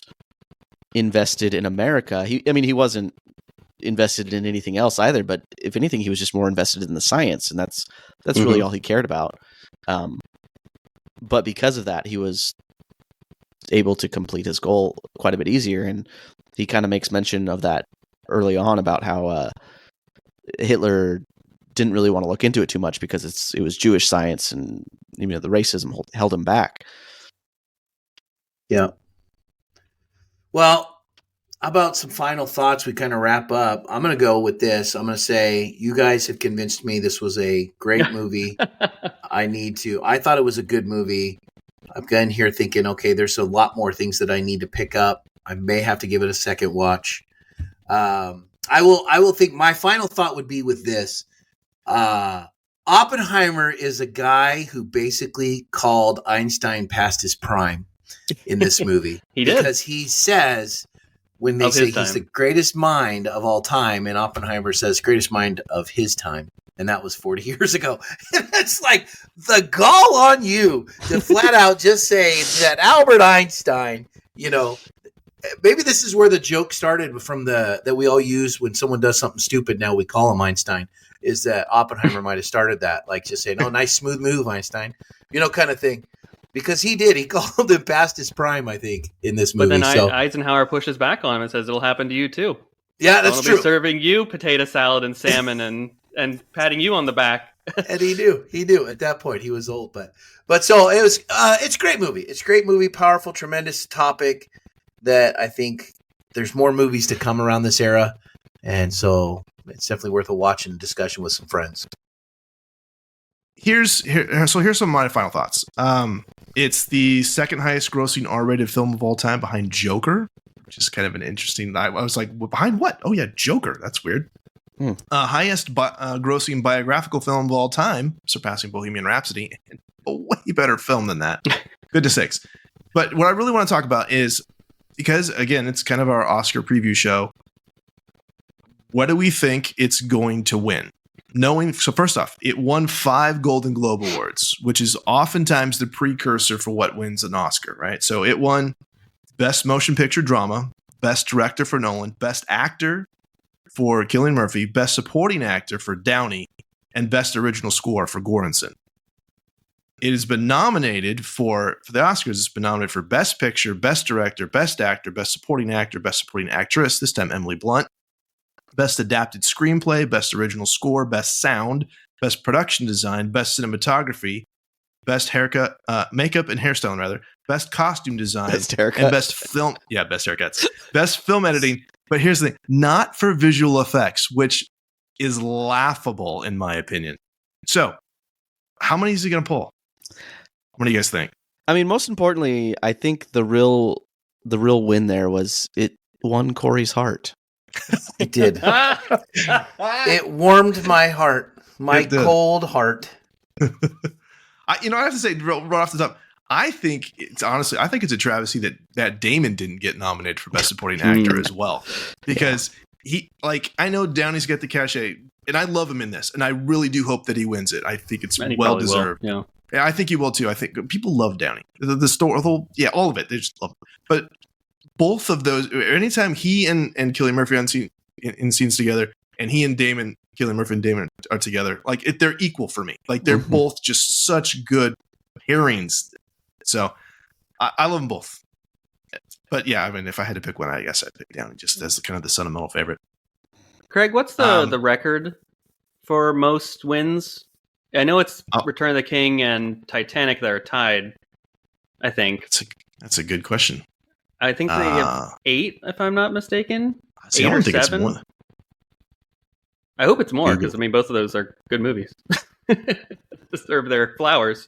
invested in America. He wasn't invested in anything else either, but if anything, he was just more invested in the science, and that's really all he cared about. But because of that, he was able to complete his goal quite a bit easier, and he kind of makes mention of that early on about how Hitler didn't really want to look into it too much because it was Jewish science, and the racism held him back. Yeah. Well, how about some final thoughts? We kind of wrap up. I'm going to go with this. I'm going to say you guys have convinced me this was a great movie. I thought it was a good movie. I'm getting here thinking, okay, there's a lot more things that I need to pick up. I may have to give it a second watch. I will think my final thought would be with this. Oppenheimer is a guy who basically called Einstein past his prime in this movie. He did. Because he says, when they say he's the greatest mind of all time, and Oppenheimer says greatest mind of his time. And that was 40 years ago. And it's like the gall on you to flat out just say that Albert Einstein, maybe this is where the joke started from that we all use when someone does something stupid. Now we call him Einstein, is that Oppenheimer might have started that. Like just saying, oh, nice smooth move, Einstein, kind of thing. Because he did. He called him past his prime, I think, in this movie. But then Eisenhower pushes back on him and says it'll happen to you too. Yeah, that's true. Be serving you potato salad and salmon and patting you on the back. And he knew at that point. He was old, but so it was. It's a great movie. It's a great movie, powerful, tremendous topic that I think there's more movies to come around this era, and so it's definitely worth a watch and discussion with some friends. Here's some of my final thoughts. It's the second highest grossing R-rated film of all time, behind Joker, which is kind of an interesting. I was like, well, behind what? Oh yeah, Joker. That's weird. Highest grossing biographical film of all time, surpassing Bohemian Rhapsody. A way better film than that. Good to six. But what I really want to talk about is, because again, it's kind of our Oscar preview show. What do we think it's going to win? So first off, it won 5 Golden Globe Awards, which is oftentimes the precursor for what wins an Oscar, right? So it won Best Motion Picture Drama, Best Director for Nolan, Best Actor for Cillian Murphy, Best Supporting Actor for Downey, and Best Original Score for Göransson. It has been nominated for the Oscars. It's been nominated for Best Picture, Best Director, Best Actor, Best Supporting Actor, Best Supporting Actress, this time Emily Blunt, Best Adapted Screenplay, Best Original Score, Best Sound, Best Production Design, Best Cinematography, Best Haircut, Makeup and Hairstyling, Best Costume Design, Best Haircut. and Best Film. Yeah, Best Haircuts. Best Film Editing. But here's the thing, not for visual effects, which is laughable in my opinion. So, how many is he going to pull? What do you guys think? Most importantly, I think the real win there was it won Corey's heart. It did. It warmed my heart, my cold heart. I have to say, right off the top, I think it's a travesty that Damon didn't get nominated for Best Supporting Actor as well, because I know Downey's got the cachet, and I love him in this, and I really do hope that he wins it. I think it's well deserved. Yeah, I think he will too. I think people love Downey. The story, all of it, they just love it. But both of those, anytime he and Cillian Murphy in scenes together, and he and Damon, Cillian Murphy and Damon are together, they're equal for me. They're both just such good pairings. So I love them both. But yeah, I mean, if I had to pick one, I guess I'd pick Downey just as kind of the sentimental favorite. Craig, what's the record for most wins? I know it's Return of the King and Titanic that are tied, I think. That's a good question. I think they have 8, if I'm not mistaken. See, 8 or 7. It's more. I hope it's more, because, both of those are good movies. Deserve their flowers.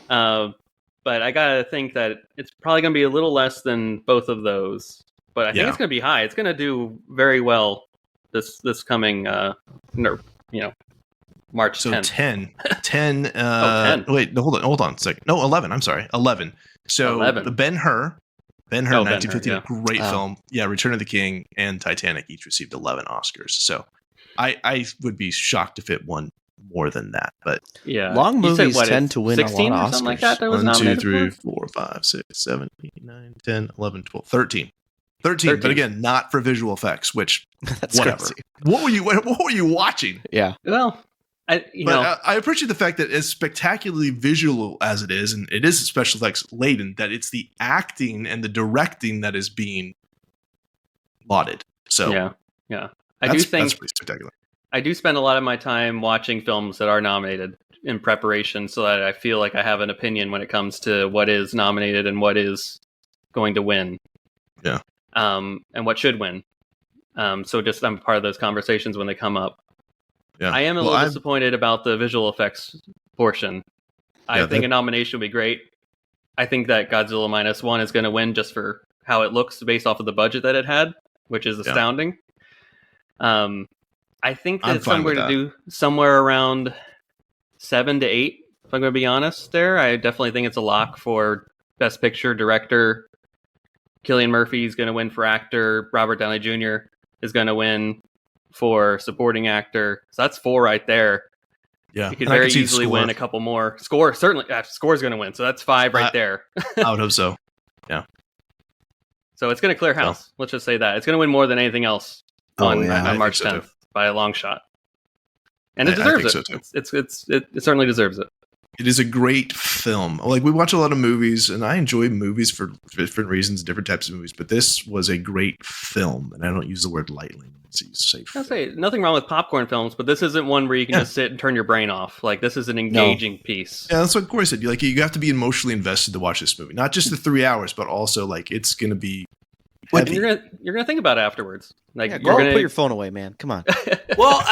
But I gotta think that it's probably going to be a little less than both of those. But I think it's going to be high. It's going to do very well this coming, March 10th. So 10. 10. Wait, no, hold on a second. No, 11. I'm sorry, 11. So 11. The Ben-Hur, 1915, great film. Yeah, Return of the King and Titanic each received 11 Oscars. So I would be shocked if it won more than that. But yeah, long movies tend to win 16 a lot of Oscars. Something like that was 1, 2, 3, 4, 5, 6, 7, 8, 9, 10, 11, 12, 13. 13, but again, not for visual effects, which whatever. Crazy. What were you watching? Yeah. Well, I appreciate the fact that as spectacularly visual as it is, and it is special effects laden, that it's the acting and the directing that is being lauded. So yeah. I do think that's pretty spectacular. I do spend a lot of my time watching films that are nominated in preparation, so that I feel like I have an opinion when it comes to what is nominated and what is going to win. Yeah. And what should win. So just I'm part of those conversations when they come up. Yeah. I am a little disappointed about the visual effects portion. I think a nomination would be great. I think that Godzilla Minus One is going to win just for how it looks based off of the budget that it had, which is astounding. I think that I'm going to do somewhere around 7 to 8, if I'm going to be honest there. I definitely think it's a lock for Best Picture, Director. Cillian Murphy is going to win for Actor. Robert Downey Jr. is going to win for Supporting Actor. So that's 4 right there. Yeah. You could very easily win a couple more. Score, certainly. Score is going to win. So that's 5 right there. I would hope so. Yeah. So it's going to clear house. Let's just say that. It's going to win more than anything else on March 10th by a long shot. And it deserves it. So too. It certainly deserves it. It is a great film. We watch a lot of movies, and I enjoy movies for different reasons, different types of movies. But this was a great film, and I don't use the word lightly. I'll say nothing wrong with popcorn films, but this isn't one where you can just sit and turn your brain off. This is an engaging piece. Yeah, that's what Corey said. You have to be emotionally invested to watch this movie, not just the 3 hours, but also it's going to be. You're gonna think about it afterwards. You're gonna put your phone away, man. Come on. Well,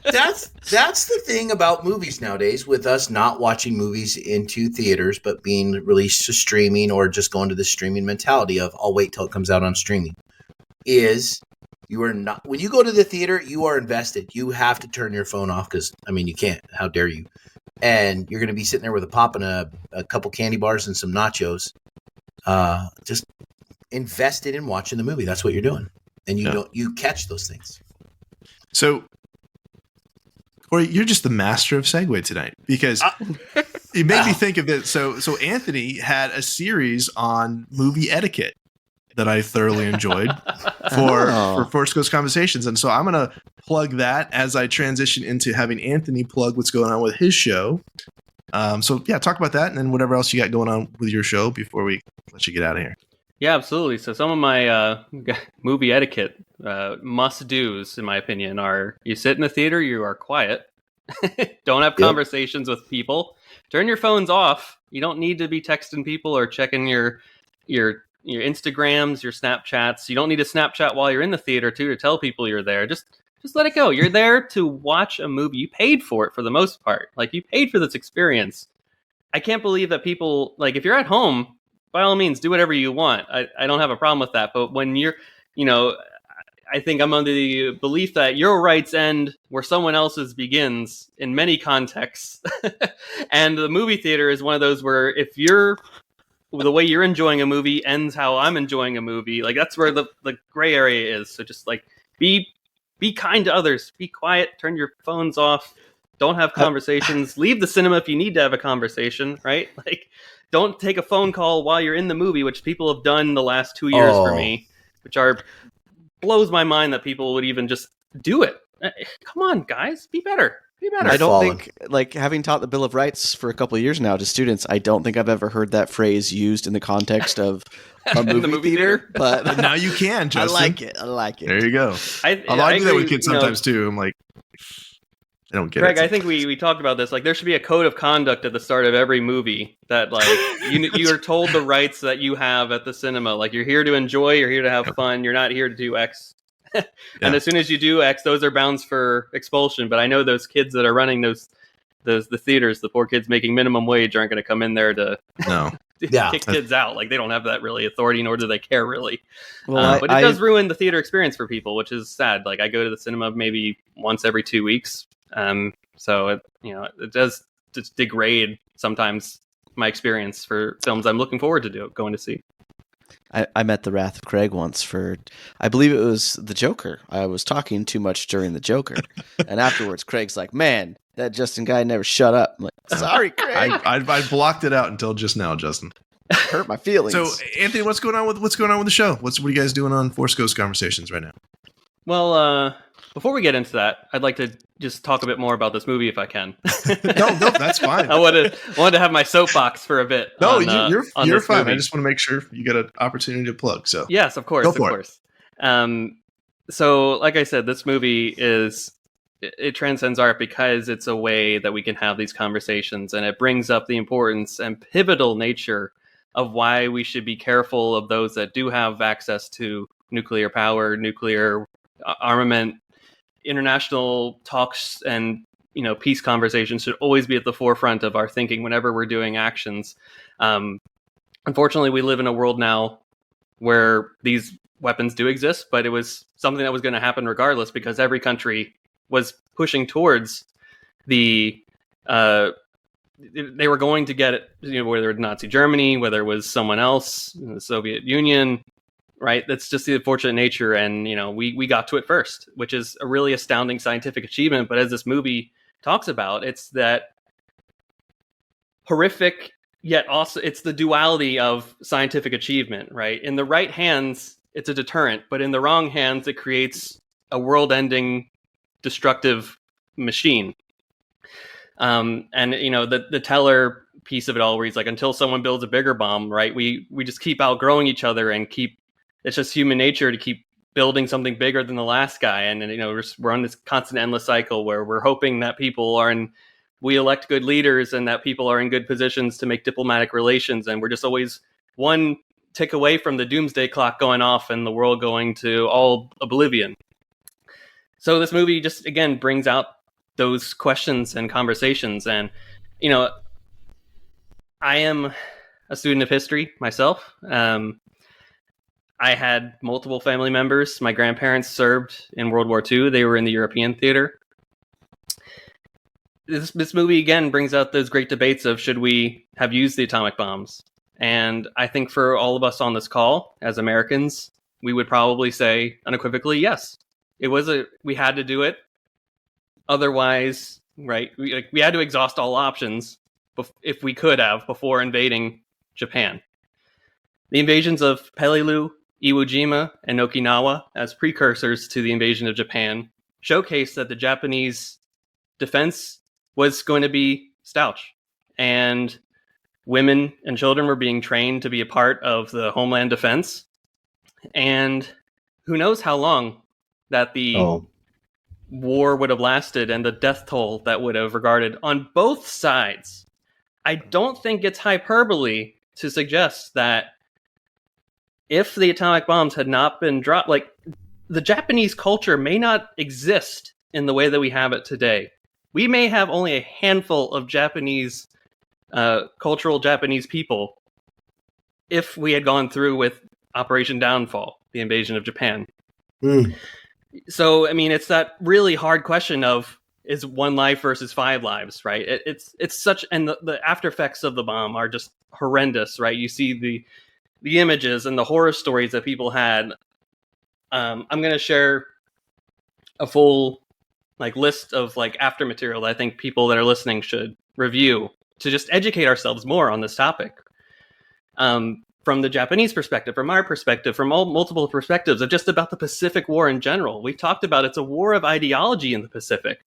that's the thing about movies nowadays. With us not watching movies into theaters, but being released to streaming, or just going to the streaming mentality of I'll wait till it comes out on streaming. Is you are not when you go to the theater, you are invested. You have to turn your phone off because you can't. How dare you? And you're gonna be sitting there with a pop and a couple candy bars and some nachos. Just invested in watching the movie. That's what you're doing, and you catch those things. So, Corey, you're just the master of segue tonight, because it made me think of it. So Anthony had a series on movie etiquette that I thoroughly enjoyed for First Coast Conversations, and so I'm gonna plug that as I transition into having Anthony plug what's going on with his show. So talk about that, and then whatever else you got going on with your show before we let you get out of here. Yeah, absolutely. So some of my movie etiquette must-dos, in my opinion, are you sit in the theater, you are quiet, don't have conversations with people, turn your phones off. You don't need to be texting people or checking your Instagrams, your Snapchats. You don't need to Snapchat while you're in the theater too to tell people you're there. Just let it go. You're there to watch a movie. You paid for it for the most part. You paid for this experience. I can't believe that people if you're at home, by all means, do whatever you want. I don't have a problem with that. But when you're, I think I'm under the belief that your rights end where someone else's begins in many contexts. And the movie theater is one of those where if the way you're enjoying a movie ends how I'm enjoying a movie, like that's where the gray area is. So just like be kind to others, be quiet, turn your phones off, don't have conversations, leave the cinema if you need to have a conversation, right? Like don't take a phone call while you're in the movie, which people have done the last 2 years for me, which blows my mind that people would even just do it. Come on, guys, be better. Be better. I don't think, like, having taught the Bill of Rights for a couple of years now to students, I don't think I've ever heard that phrase used in the context of a movie theater. But now you can, Justin. I like it. There you go. I do that with kids sometimes too. I'm like, I don't get Greg, it. I think we talked about this. Like, there should be a code of conduct at the start of every movie that, like, you are told the rights that you have at the cinema. Like, you're here to enjoy, you're here to have fun, you're not here to do X. And as soon as you do X, those are bounds for expulsion. But I know those kids that are running the theaters, the poor kids making minimum wage, aren't going to come in there to kick kids out. Like, they don't have that really authority, nor do they care really. Well, but it does ruin the theater experience for people, which is sad. Like, I go to the cinema maybe once every 2 weeks. So it does just degrade sometimes my experience for films I'm looking forward to going to see. I met the wrath of Craig once for, I believe it was the Joker. I was talking too much during the Joker. And afterwards, Craig's like, man, that Justin guy never shut up. I'm like, sorry, Craig. I blocked it out until just now, Justin. Hurt my feelings. So, Anthony, what's going on with the show? What are you guys doing on Force Ghost Conversations right now? Well, before we get into that, I'd like to just talk a bit more about this movie if I can. No, that's fine. I wanted to have my soapbox for a bit. No, you're fine. Movie. I just want to make sure you get an opportunity to plug. So yes, of course, of course. So, like I said, this movie it transcends art because it's a way that we can have these conversations, and it brings up the importance and pivotal nature of why we should be careful of those that do have access to nuclear power, nuclear armament. International talks and peace conversations should always be at the forefront of our thinking whenever we're doing actions. Unfortunately, we live in a world now where these weapons do exist, but it was something that was going to happen regardless because every country was pushing towards they were going to get it, whether it was Nazi Germany, whether it was someone else, the Soviet Union. Right, that's just the unfortunate nature, and we got to it first, which is a really astounding scientific achievement. But as this movie talks about, it's that horrific yet also it's the duality of scientific achievement. Right, in the right hands, it's a deterrent, but in the wrong hands, it creates a world-ending, destructive machine. And the Teller piece of it all, where he's like, until someone builds a bigger bomb, right? We just keep outgrowing each other and it's just human nature to keep building something bigger than the last guy. And we're on this constant endless cycle where we're hoping that we elect good leaders and that people are in good positions to make diplomatic relations. And we're just always one tick away from the doomsday clock going off and the world going to all oblivion. So this movie just, again, brings out those questions and conversations. And, I am a student of history myself. I had multiple family members. My grandparents served in World War II. They were in the European theater. This movie, again, brings out those great debates of should we have used the atomic bombs? And I think for all of us on this call, as Americans, we would probably say unequivocally, yes. We had to do it. Otherwise, right, we had to exhaust all options if we could have before invading Japan. The invasions of Peleliu, Iwo Jima, and Okinawa as precursors to the invasion of Japan showcased that the Japanese defense was going to be stout, and women and children were being trained to be a part of the homeland defense. And who knows how long that the war would have lasted and the death toll that would have regarded on both sides. I don't think it's hyperbole to suggest that if the atomic bombs had not been dropped, like the Japanese culture may not exist in the way that we have it today. We may have only a handful of Japanese, cultural Japanese people if we had gone through with Operation Downfall, the invasion of Japan. Mm. So, I mean, it's that really hard question of, is one life versus 5 lives, right? It's such, and the after effects of the bomb are just horrendous, right? You see the images and the horror stories that people had. I'm going to share a full list of after material that I think people that are listening should review to just educate ourselves more on this topic. From the Japanese perspective, from our perspective, from all multiple perspectives of just about the Pacific War in general. We've talked about it's a war of ideology in the Pacific.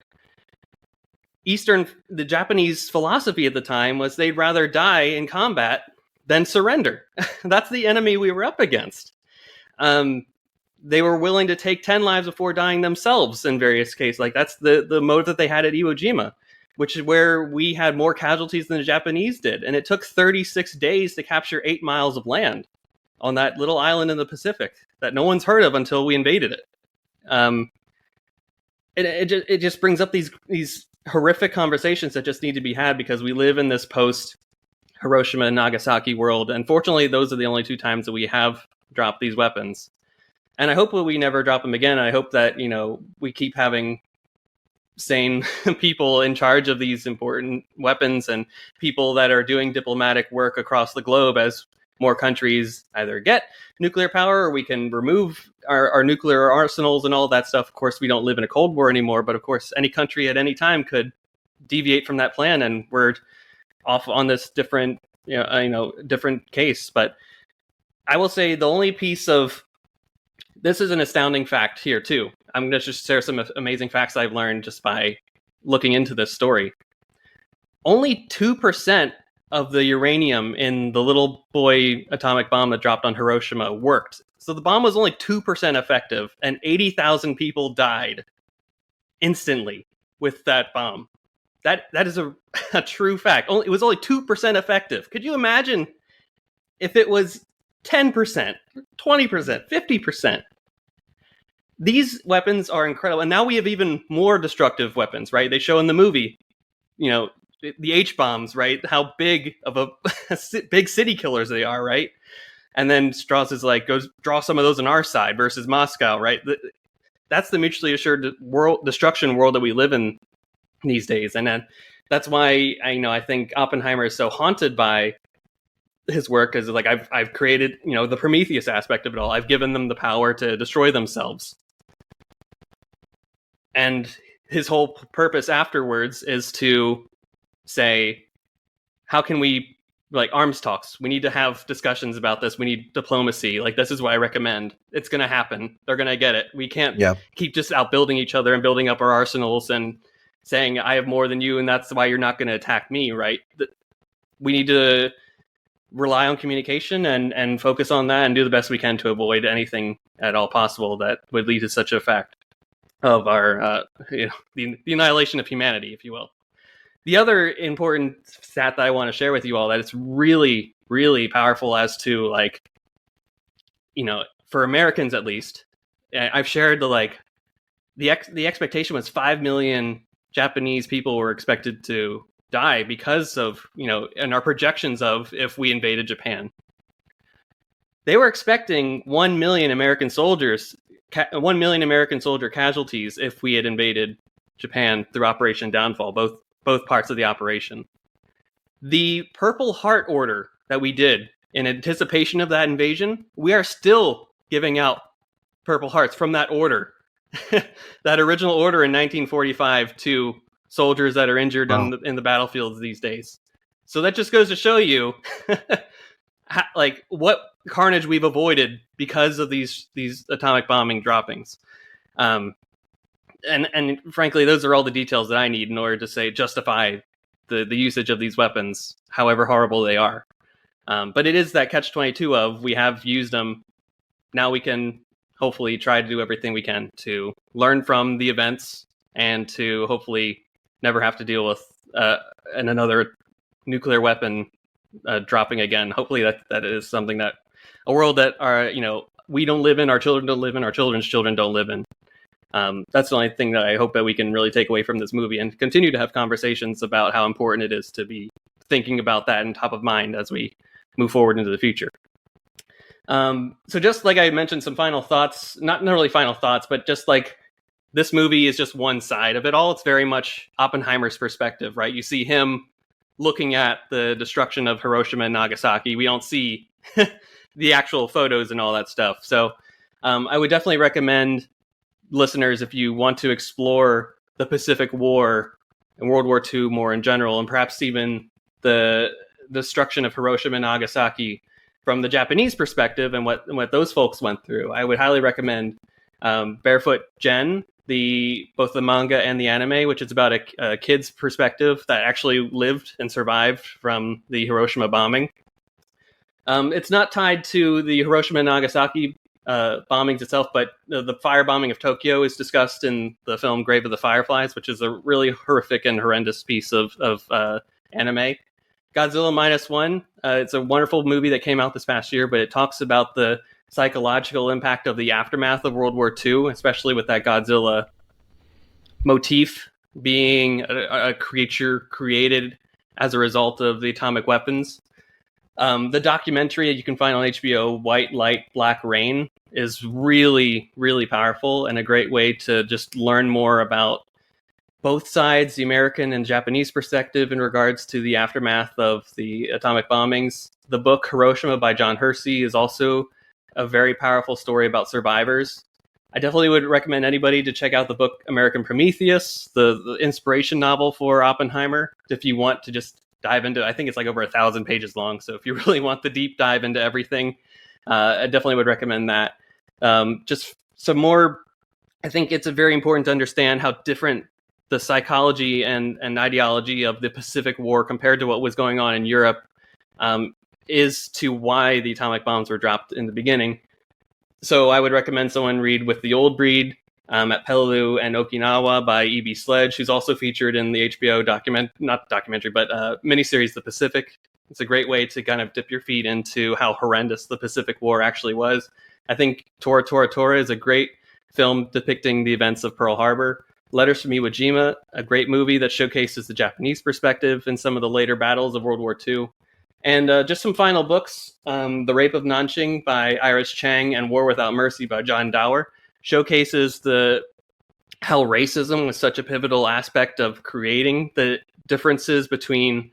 The Japanese philosophy at the time was they'd rather die in combat than surrender. That's the enemy we were up against. They were willing to take 10 lives before dying themselves in various cases. That's the motive that they had at Iwo Jima, which is where we had more casualties than the Japanese did. And it took 36 days to capture 8 miles of land on that little island in the Pacific that no one's heard of until we invaded it. It just brings up these horrific conversations that just need to be had because we live in this post Hiroshima and Nagasaki world. Unfortunately, those are the only 2 times that we have dropped these weapons. And I hope that we never drop them again. I hope that, we keep having sane people in charge of these important weapons and people that are doing diplomatic work across the globe as more countries either get nuclear power or we can remove our nuclear arsenals and all that stuff. Of course, we don't live in a Cold War anymore, but of course, any country at any time could deviate from that plan and we're off on this different case. But I will say the only piece of this is an astounding fact here too. I'm going to just share some amazing facts I've learned just by looking into this story. Only 2% of the uranium in the little boy atomic bomb that dropped on Hiroshima worked. So the bomb was only 2% effective, and 80,000 people died instantly with that bomb. That is a true fact. It was only 2% effective. Could you imagine if it was 10%, 20%, 50%? These weapons are incredible. And now we have even more destructive weapons, right? They show in the movie, the H-bombs, right? How big of a big city killers they are, right? And then Strauss is like, go draw some of those on our side versus Moscow, right? That's the mutually assured destruction world that we live in these days. And then that's why I think Oppenheimer is so haunted by his work, is I've created, the Prometheus aspect of it all. I've given them the power to destroy themselves. And his whole purpose afterwards is to say, how can we, arms talks? We need to have discussions about this. We need diplomacy. This is what I recommend. It's going to happen. They're going to get it. We can't keep just outbuilding each other and building up our arsenals and saying, I have more than you, and that's why you're not going to attack me, right? We need to rely on communication and focus on that and do the best we can to avoid anything at all possible that would lead to such a fact of our the annihilation of humanity, if you will. The other important stat that I want to share with you all that it's really, really powerful as to for Americans at least. I've shared the expectation was 5 million Japanese people were expected to die because of, and our projections of if we invaded Japan. They were expecting 1 million American soldiers, 1 million American soldier casualties if we had invaded Japan through Operation Downfall, both parts of the operation. The Purple Heart order that we did in anticipation of that invasion, we are still giving out Purple Hearts from that order, that original order in 1945 to soldiers that are injured in the battlefields these days. So that just goes to show you what carnage we've avoided because of these atomic bombing droppings. And frankly, those are all the details that I need in order to justify the usage of these weapons, however horrible they are. But it is that catch-22 of we have used them. Now we can hopefully try to do everything we can to learn from the events and to hopefully never have to deal with another nuclear weapon dropping again. Hopefully that is something that a world that we don't live in, our children don't live in, our children's children don't live in. That's the only thing that I hope that we can really take away from this movie and continue to have conversations about how important it is to be thinking about that and top of mind as we move forward into the future. So just like I mentioned, some final thoughts, not really final thoughts, but just like this movie is just one side of it all. It's very much Oppenheimer's perspective, right? You see him looking at the destruction of Hiroshima and Nagasaki. We don't see the actual photos and all that stuff. So I would definitely recommend listeners, if you want to explore the Pacific War and World War II more in general, and perhaps even the destruction of Hiroshima and Nagasaki from the Japanese perspective and what those folks went through, I would highly recommend Barefoot Gen, both the manga and the anime, which is about a kid's perspective that actually lived and survived from the Hiroshima bombing. It's not tied to the Hiroshima and Nagasaki bombings itself, but the firebombing of Tokyo is discussed in the film Grave of the Fireflies, which is a really horrific and horrendous piece of anime. Godzilla Minus One, it's a wonderful movie that came out this past year, but it talks about the psychological impact of the aftermath of World War II, especially with that Godzilla motif being a creature created as a result of the atomic weapons. The documentary you can find on HBO, White Light, Black Rain, is really, really powerful and a great way to just learn more about both sides, the American and Japanese perspective in regards to the aftermath of the atomic bombings. The book Hiroshima by John Hersey is also a very powerful story about survivors. I definitely would recommend anybody to check out the book American Prometheus, the inspiration novel for Oppenheimer, if you want to just dive into. I think it's like over 1,000 pages long, so if you really want the deep dive into everything, I definitely would recommend that. Just some more, I think it's very important to understand how different the psychology and ideology of the Pacific War compared to what was going on in Europe is to why the atomic bombs were dropped in the beginning. So I would recommend someone read With the Old Breed at Peleliu and Okinawa by E.B. Sledge, who's also featured in the HBO miniseries The Pacific. It's a great way to kind of dip your feet into how horrendous the Pacific War actually was. I think Tora Tora Tora is a great film depicting the events of Pearl Harbor. Letters from Iwo Jima, a great movie that showcases the Japanese perspective in some of the later battles of World War II. And just some final books, The Rape of Nanjing by Iris Chang and War Without Mercy by John Dower, showcases how racism was such a pivotal aspect of creating the differences between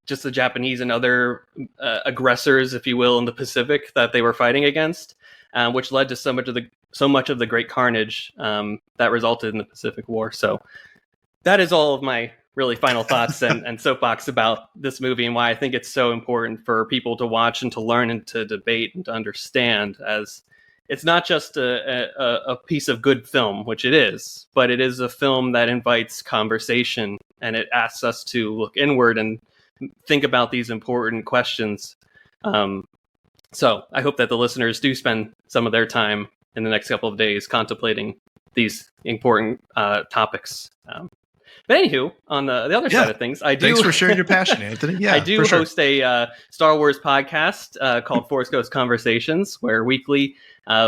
just the Japanese and other aggressors, if you will, in the Pacific that they were fighting against, which led to so much of the great carnage that resulted in the Pacific War. So that is all of my really final thoughts and soapbox about this movie and why I think it's so important for people to watch and to learn and to debate and to understand, as it's not just a piece of good film, which it is, but it is a film that invites conversation and it asks us to look inward and think about these important questions. So I hope that the listeners do spend some of their time in the next couple of days contemplating these important topics. But anywho, on the other side of things, thanks for sharing your passion, Anthony. Yeah, I do host a Star Wars podcast called Force Ghost Conversations, where weekly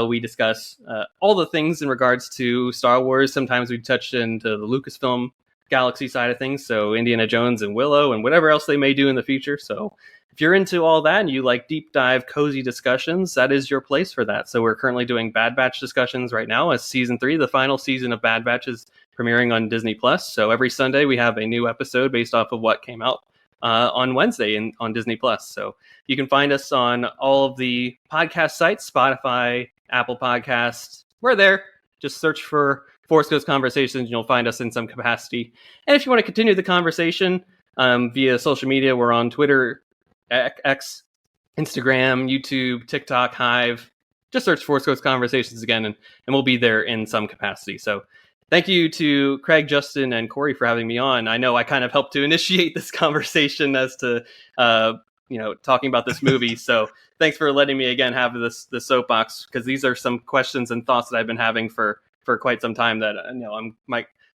we discuss all the things in regards to Star Wars. Sometimes we touch into the Lucasfilm galaxy side of things, so Indiana Jones and Willow and whatever else they may do in the future. So if you're into all that and you like deep dive, cozy discussions, that is your place for that. So we're currently doing Bad Batch discussions right now as season 3. The final season of Bad Batch is premiering on Disney Plus. So every Sunday we have a new episode based off of what came out on Wednesday on Disney Plus. So you can find us on all of the podcast sites, Spotify, Apple Podcasts. We're there. Just search for Force Ghost Conversations and you'll find us in some capacity. And if you want to continue the conversation via social media, we're on Twitter, X, Instagram, YouTube, TikTok, Hive. Just search Force Ghost Conversations again and we'll be there in some capacity. So thank you to Craig, Justin, and Corey for having me on. I know I kind of helped to initiate this conversation as to, talking about this movie. So thanks for letting me again have this soapbox, because these are some questions and thoughts that I've been having for quite some time that,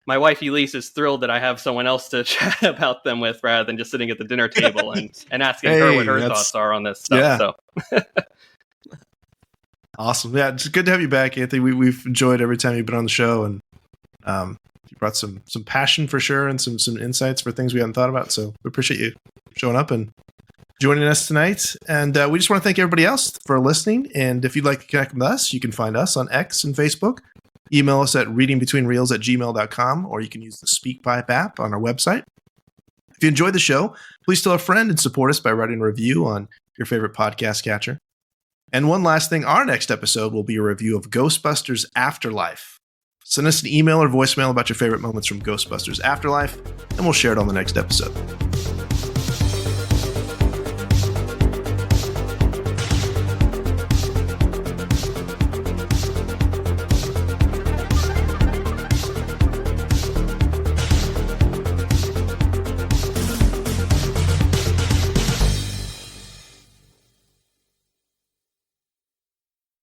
my wife Elise is thrilled that I have someone else to chat about them with rather than just sitting at the dinner table and asking her what her thoughts are on this stuff. Yeah. So. Awesome. Yeah, it's good to have you back, Anthony. We've enjoyed every time you've been on the show, and you brought some passion for sure and some insights for things we hadn't thought about. So we appreciate you showing up and joining us tonight. And we just want to thank everybody else for listening. And if you'd like to connect with us, you can find us on X and Facebook. Email us at readingbetweenreels@gmail.com, or you can use the SpeakPipe app on our website. If you enjoyed the show, please tell a friend and support us by writing a review on your favorite podcast catcher. And one last thing, our next episode will be a review of Ghostbusters Afterlife. Send us an email or voicemail about your favorite moments from Ghostbusters Afterlife, and we'll share it on the next episode.